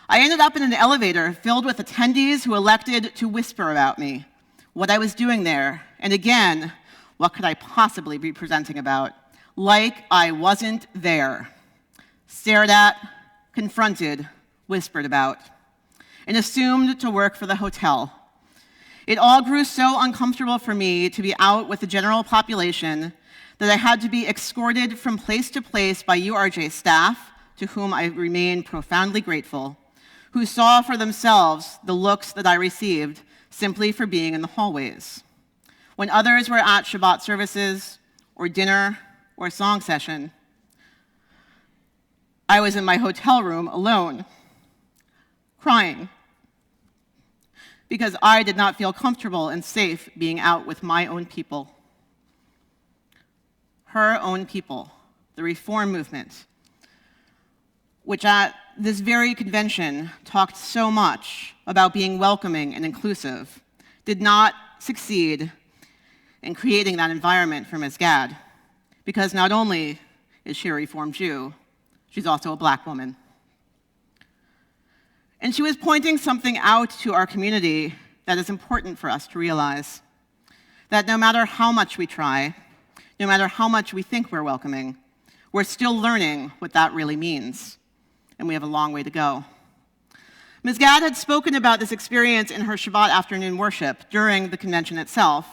I ended up in an elevator filled with attendees who elected to whisper about me, what I was doing there, and again, what could I possibly be presenting about, like I wasn't there. Stared at, confronted, whispered about, and assumed to work for the hotel. It all grew so uncomfortable for me to be out with the general population that I had to be escorted from place to place by URJ staff, to whom I remain profoundly grateful, who saw for themselves the looks that I received simply for being in the hallways. When others were at Shabbat services, or dinner, or song session, I was in my hotel room alone, crying, because I did not feel comfortable and safe being out with my own people. Her own people, the Reform movement, which at this very convention talked so much about being welcoming and inclusive, did not succeed in creating that environment for Ms. Gad, because not only is she a Reform Jew, she's also a Black woman. And she was pointing something out to our community that is important for us to realize, that no matter how much we try, no matter how much we think we're welcoming, we're still learning what that really means, and we have a long way to go. Ms. Gad had spoken about this experience in her Shabbat afternoon worship during the convention itself.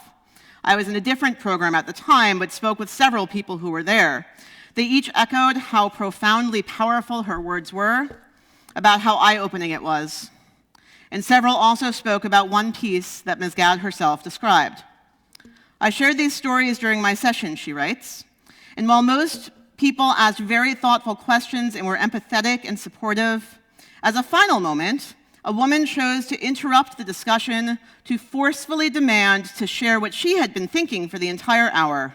I was in a different program at the time, but spoke with several people who were there. They each echoed how profoundly powerful her words were, about how eye-opening it was. And several also spoke about one piece that Ms. Gad herself described. I shared these stories during my session, she writes, and while most people asked very thoughtful questions and were empathetic and supportive, As a final moment, a woman chose to interrupt the discussion to forcefully demand to share what she had been thinking for the entire hour.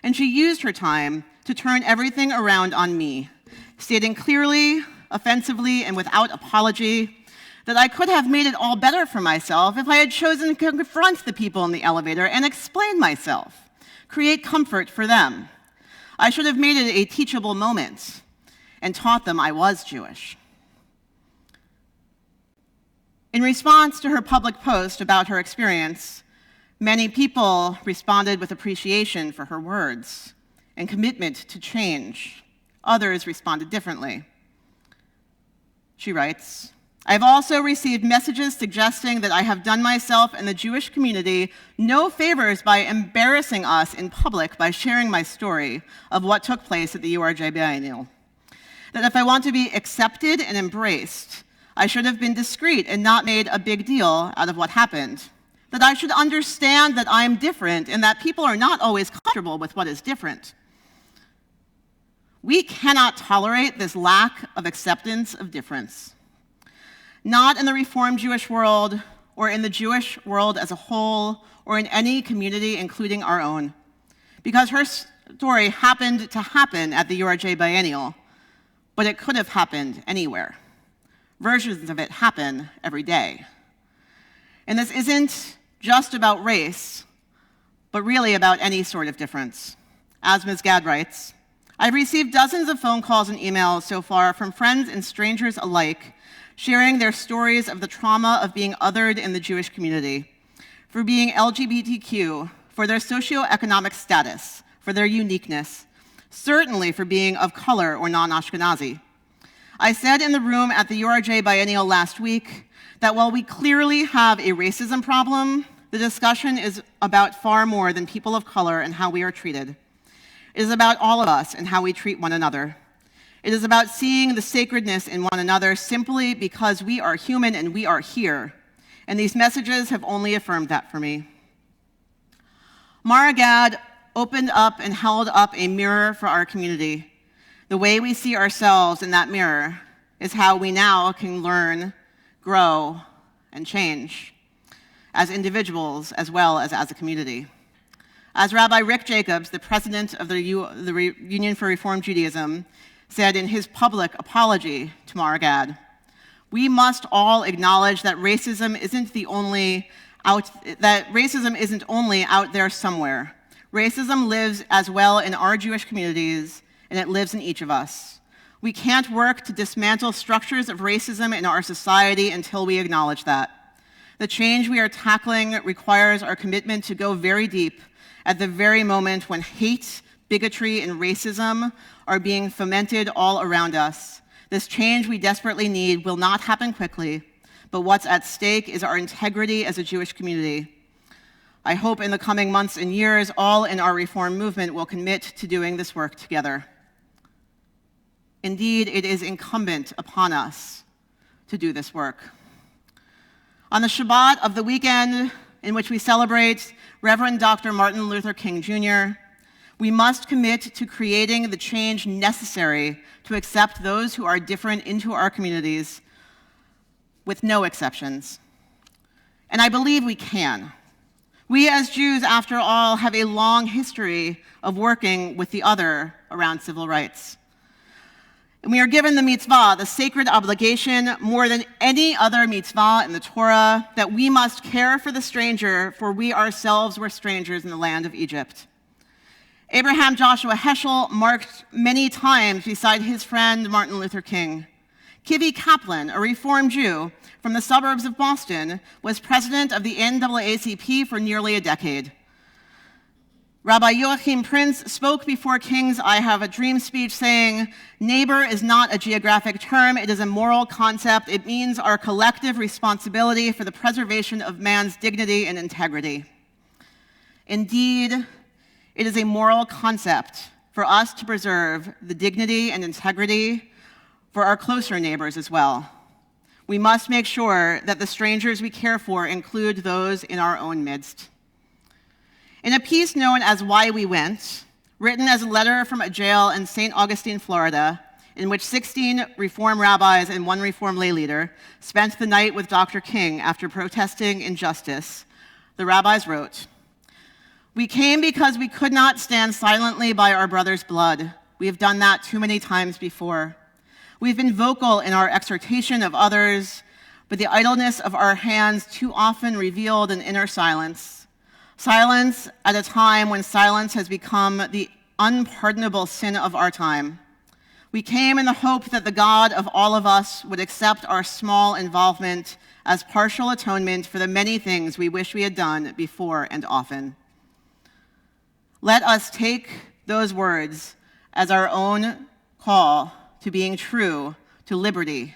And she used her time to turn everything around on me, stating clearly, offensively, and without apology that I could have made it all better for myself if I had chosen to confront the people in the elevator and explain myself, create comfort for them. I should have made it a teachable moment and taught them I was Jewish. In response to her public post about her experience, many people responded with appreciation for her words and commitment to change. Others responded differently. She writes, "I've also received messages suggesting that I have done myself and the Jewish community no favors by embarrassing us in public by sharing my story of what took place at the URJ biennial. That if I want to be accepted and embraced, I should have been discreet and not made a big deal out of what happened. That I should understand that I'm different and that people are not always comfortable with what is different. We cannot tolerate this lack of acceptance of difference. Not in the Reformed Jewish world, or in the Jewish world as a whole, or in any community, including our own. Because her story happened to happen at the URJ biennial, but it could have happened anywhere. Versions of it happen every day. And this isn't just about race, but really about any sort of difference. As Ms. Gad writes, I've received dozens of phone calls and emails so far from friends and strangers alike, sharing their stories of the trauma of being othered in the Jewish community, for being LGBTQ, for their socioeconomic status, for their uniqueness, certainly for being of color or non-Ashkenazi. I said in the room at the URJ biennial last week that while we clearly have a racism problem, the discussion is about far more than people of color and how we are treated. It is about all of us and how we treat one another. It is about seeing the sacredness in one another simply because we are human and we are here. And these messages have only affirmed that for me. Mara Gad opened up and held up a mirror for our community. The way we see ourselves in that mirror is how we now can learn, grow, and change as individuals as well as a community. As Rabbi Rick Jacobs, the president of the Union for Reform Judaism, said in his public apology to Mara Gad, we must all acknowledge that racism isn't only out there somewhere. Racism lives as well in our Jewish communities, and it lives in each of us. We can't work to dismantle structures of racism in our society until we acknowledge that. The change we are tackling requires our commitment to go very deep at the very moment when hate, bigotry, and racism are being fomented all around us. This change we desperately need will not happen quickly, but what's at stake is our integrity as a Jewish community. I hope in the coming months and years, all in our reform movement will commit to doing this work together. Indeed, it is incumbent upon us to do this work. On the Shabbat of the weekend in which we celebrate Reverend Dr. Martin Luther King Jr., we must commit to creating the change necessary to accept those who are different into our communities with no exceptions. And I believe we can. We as Jews, after all, have a long history of working with the other around civil rights. And we are given the mitzvah, the sacred obligation, more than any other mitzvah in the Torah, that we must care for the stranger, for we ourselves were strangers in the land of Egypt. Abraham Joshua Heschel marked many times beside his friend Martin Luther King. Kivi Kaplan, a Reform Jew from the suburbs of Boston, was president of the NAACP for nearly a decade. Rabbi Joachim Prince spoke before King's I Have a Dream speech saying, neighbor is not a geographic term, it is a moral concept. It means our collective responsibility for the preservation of man's dignity and integrity. Indeed, it is a moral concept for us to preserve the dignity and integrity for our closer neighbors as well. We must make sure that the strangers we care for include those in our own midst. In a piece known as Why We Went, written as a letter from a jail in St. Augustine, Florida, in which 16 Reform rabbis and one Reform lay leader spent the night with Dr. King after protesting injustice, the rabbis wrote, "We came because we could not stand silently by our brother's blood. We have done that too many times before. We've been vocal in our exhortation of others, but the idleness of our hands too often revealed an inner silence. Silence at a time when silence has become the unpardonable sin of our time. We came in the hope that the God of all of us would accept our small involvement as partial atonement for the many things we wish we had done before and often." Let us take those words as our own call to being true to liberty,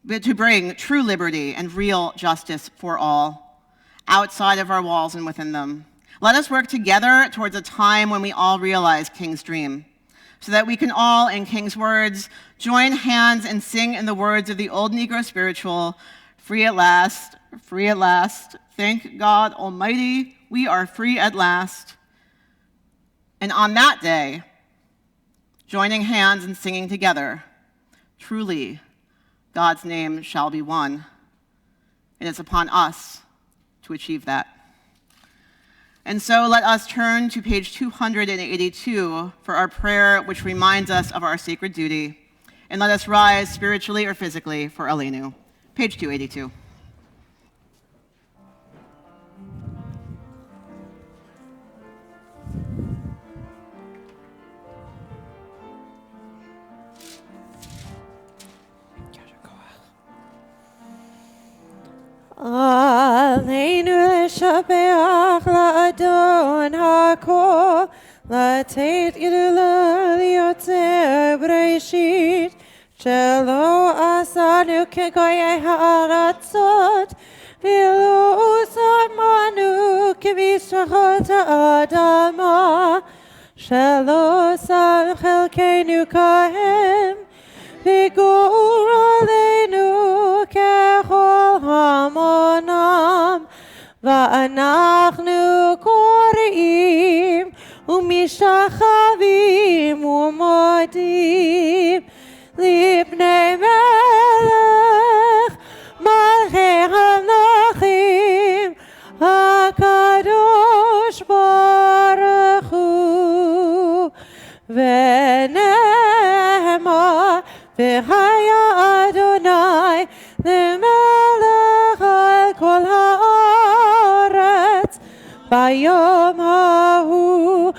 but to bring true liberty and real justice for all, outside of our walls and within them. Let us work together towards a time when we all realize King's dream, so that we can all, in King's words, join hands and sing in the words of the old Negro spiritual, free at last, thank God Almighty, we are free at last. And on that day, joining hands and singing together, truly, God's name shall be one. And it's upon us to achieve that. And so let us turn to page 282 for our prayer, which reminds us of our sacred duty. And let us rise spiritually or physically for Aleinu. Page 282. Aleinu לשבח לאדון הכל, לתת גדולה ליוצר בראשית, שלא עשנו כגויי הארצות, ולא שמנו כמשפחות האדמה, שלא שם חלקנו כהם, וגור עלינו ככל המונם, ואנחנו קוראים ומשתחווים ומודים לבני מלך מלכי המלכים הקדוש ברוך הוא, ונאמר והיה אדוני למלך על כל הארץ ביום ההוא,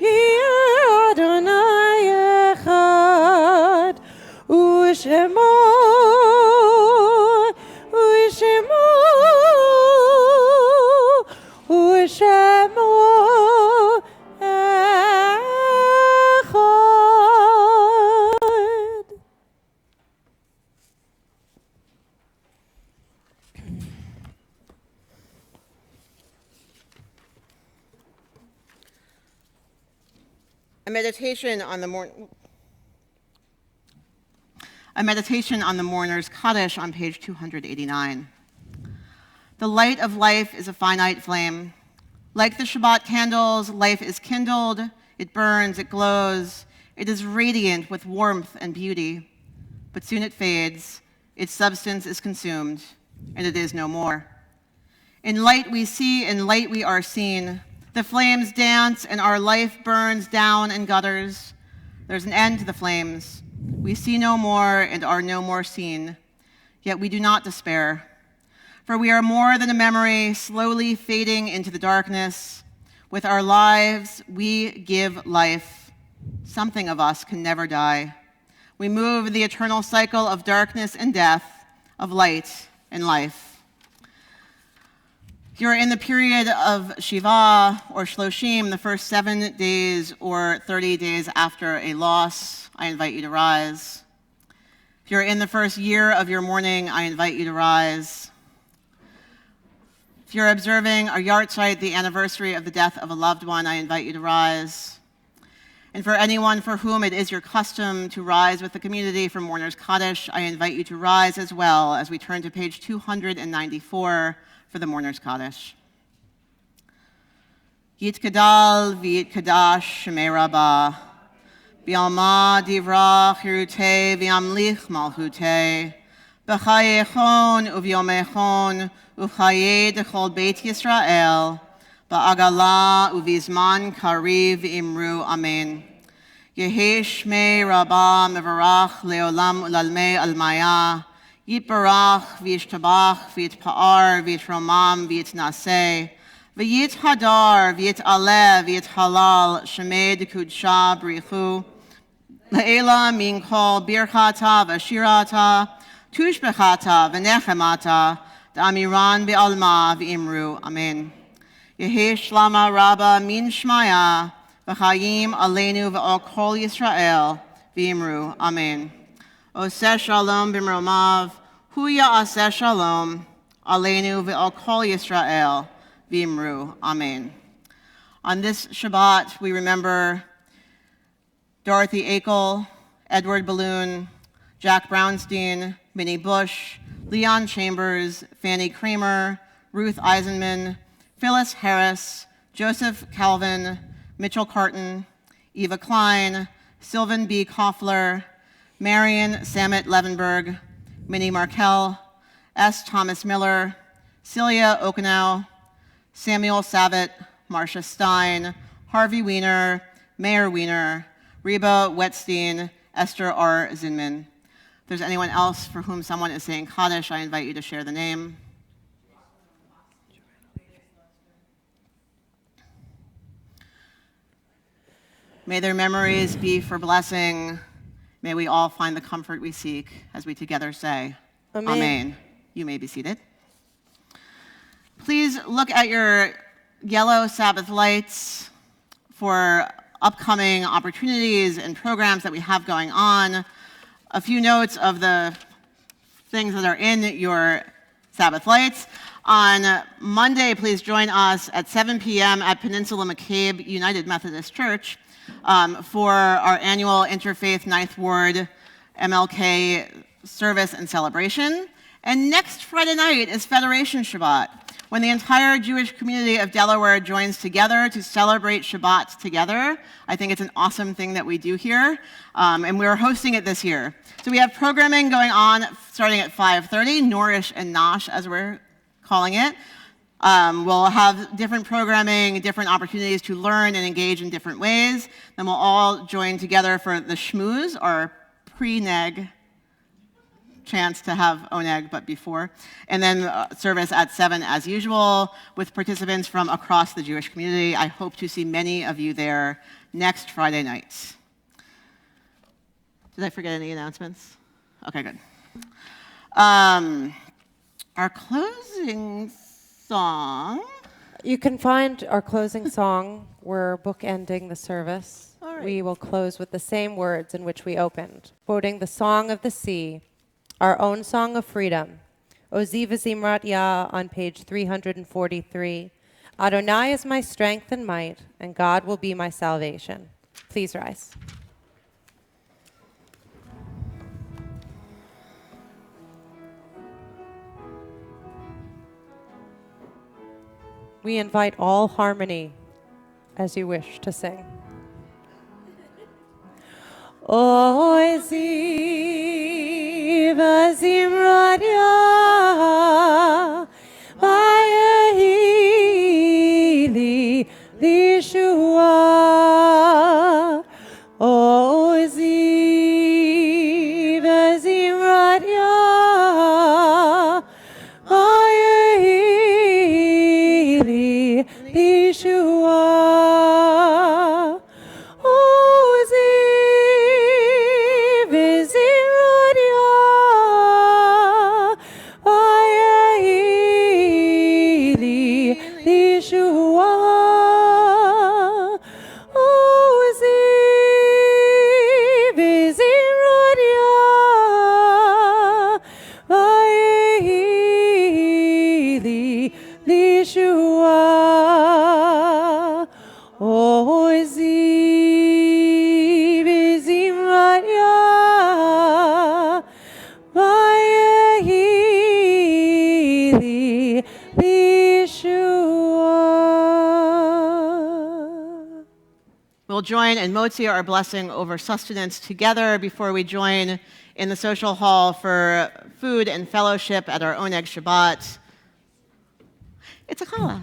יהיה אדוני אחד, ושמו A meditation on the mourner's Kaddish on page 289. The light of life is a finite flame. Like the Shabbat candles, life is kindled, it burns, it glows, it is radiant with warmth and beauty. But soon it fades, its substance is consumed, and it is no more. In light we see, in light we are seen. The flames dance, and our life burns down in gutters. There's an end to the flames. We see no more and are no more seen. Yet we do not despair. For we are more than a memory, slowly fading into the darkness. With our lives, we give life. Something of us can never die. We move in the eternal cycle of darkness and death, of light and life. If you're in the period of Shiva or Shloshim, the first 7 days or 30 days after a loss, I invite you to rise. If you're in the first year of your mourning, I invite you to rise. If you're observing a yahrzeit, the anniversary of the death of a loved one, I invite you to rise. And for anyone for whom it is your custom to rise with the community for Mourner's Kaddish, I invite you to rise as well as we turn to page 294 for the Mourner's Kaddish. Yitkadal v'yitkadash shemei Rabbah, Bialma divra chirute viamlich malchute. B'chayechon uviomechon uchaye dechol Beit Yisrael. Ba'agala uvizman kariv imru amen. Yehi shmei rabba mevarach leolam ulalmei almaya. Yitbarach v'yishtabach v'yitpa'ar v'yitromam v'yitnaseh. V'yit hadar v'yit aleh v'yit halal shemei dekudsha brichu. Le'ela min kol birchata v'shirata. Tushbechata v'nechemata. Da'amiran be'alma v'imru. Amen. Yehi shlama rabba min shmaya. V'chayim aleinu v'al kol Yisrael. V'imru. Amen. Oseh shalom b'mromav. Huya aseh shalom. Aleinu v'al kol Yisrael. V'imru. Amen. On this Shabbat, we remember Dorothy Akel, Edward Balloon, Jack Brownstein, Minnie Bush, Leon Chambers, Fanny Kramer, Ruth Eisenman, Phyllis Harris, Joseph Calvin, Mitchell Carton, Eva Klein, Sylvan B. Koffler, Marion Samet Levenberg, Minnie Markel, S. Thomas Miller, Celia Okanow, Samuel Savitt, Marcia Stein, Harvey Weiner, Mayor Weiner, Reba Wetstein, Esther R. Zinman. If there's anyone else for whom someone is saying Kaddish, I invite you to share the name. May their memories be for blessing. May we all find the comfort we seek as we together say, Amen. Amen. You may be seated. Please look at your yellow Sabbath lights for upcoming opportunities and programs that we have going on. A few notes of the things that are in your Sabbath lights. On Monday, please join us at 7 p.m. at Peninsula McCabe United Methodist Church for our annual Interfaith Ninth Ward MLK service and celebration. And next Friday night is Federation Shabbat, when the entire Jewish community of Delaware joins together to celebrate Shabbat together. I think it's an awesome thing that we do here, and we're hosting it this year. So we have programming going on starting at 5:30, Norish and Nosh, as we're calling it. We'll have different programming, different opportunities to learn and engage in different ways. Then we'll all join together for the shmooze, our pre-neg chance to have oneg, but before. And then service at 7 as usual with participants from across the Jewish community. I hope to see many of you there next Friday night. Did I forget any announcements? Okay, good. Our closing song. You can find our closing song. We're bookending the service. All right. We will close with the same words in which we opened, quoting the Song of the Sea, our own song of freedom. Oziva Zimrat Yah on page 343. Adonai is my strength and might, and God will be my salvation. Please rise. We invite all harmony as you wish to sing. Oziva Zimrat Yah, Vayehili Lishua. Oziva Zimrat Yah, Vayehili Lishua. Visit We'll join in motzi, our blessing over sustenance, together before we join in the social hall for food and fellowship at our Oneg Shabbat. It's a challah.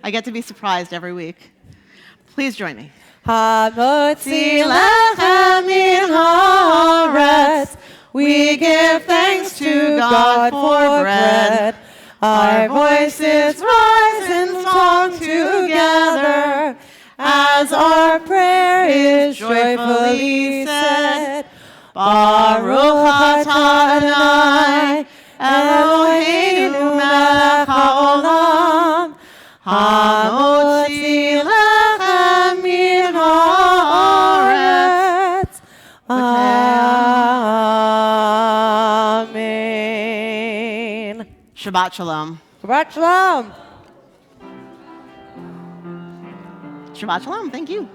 I get to be surprised every week. Please join me. Hamotzi lechem min haaretz. We give thanks to God for bread. Our voices rise in song together as our prayer is joyfully said. Baruch atah Adonai Eloheinu melech haolam hamotzi lechem min haaretz. Amen. Shabbat Shalom. Shabbat shalom. Shabbat Shalom. Thank you.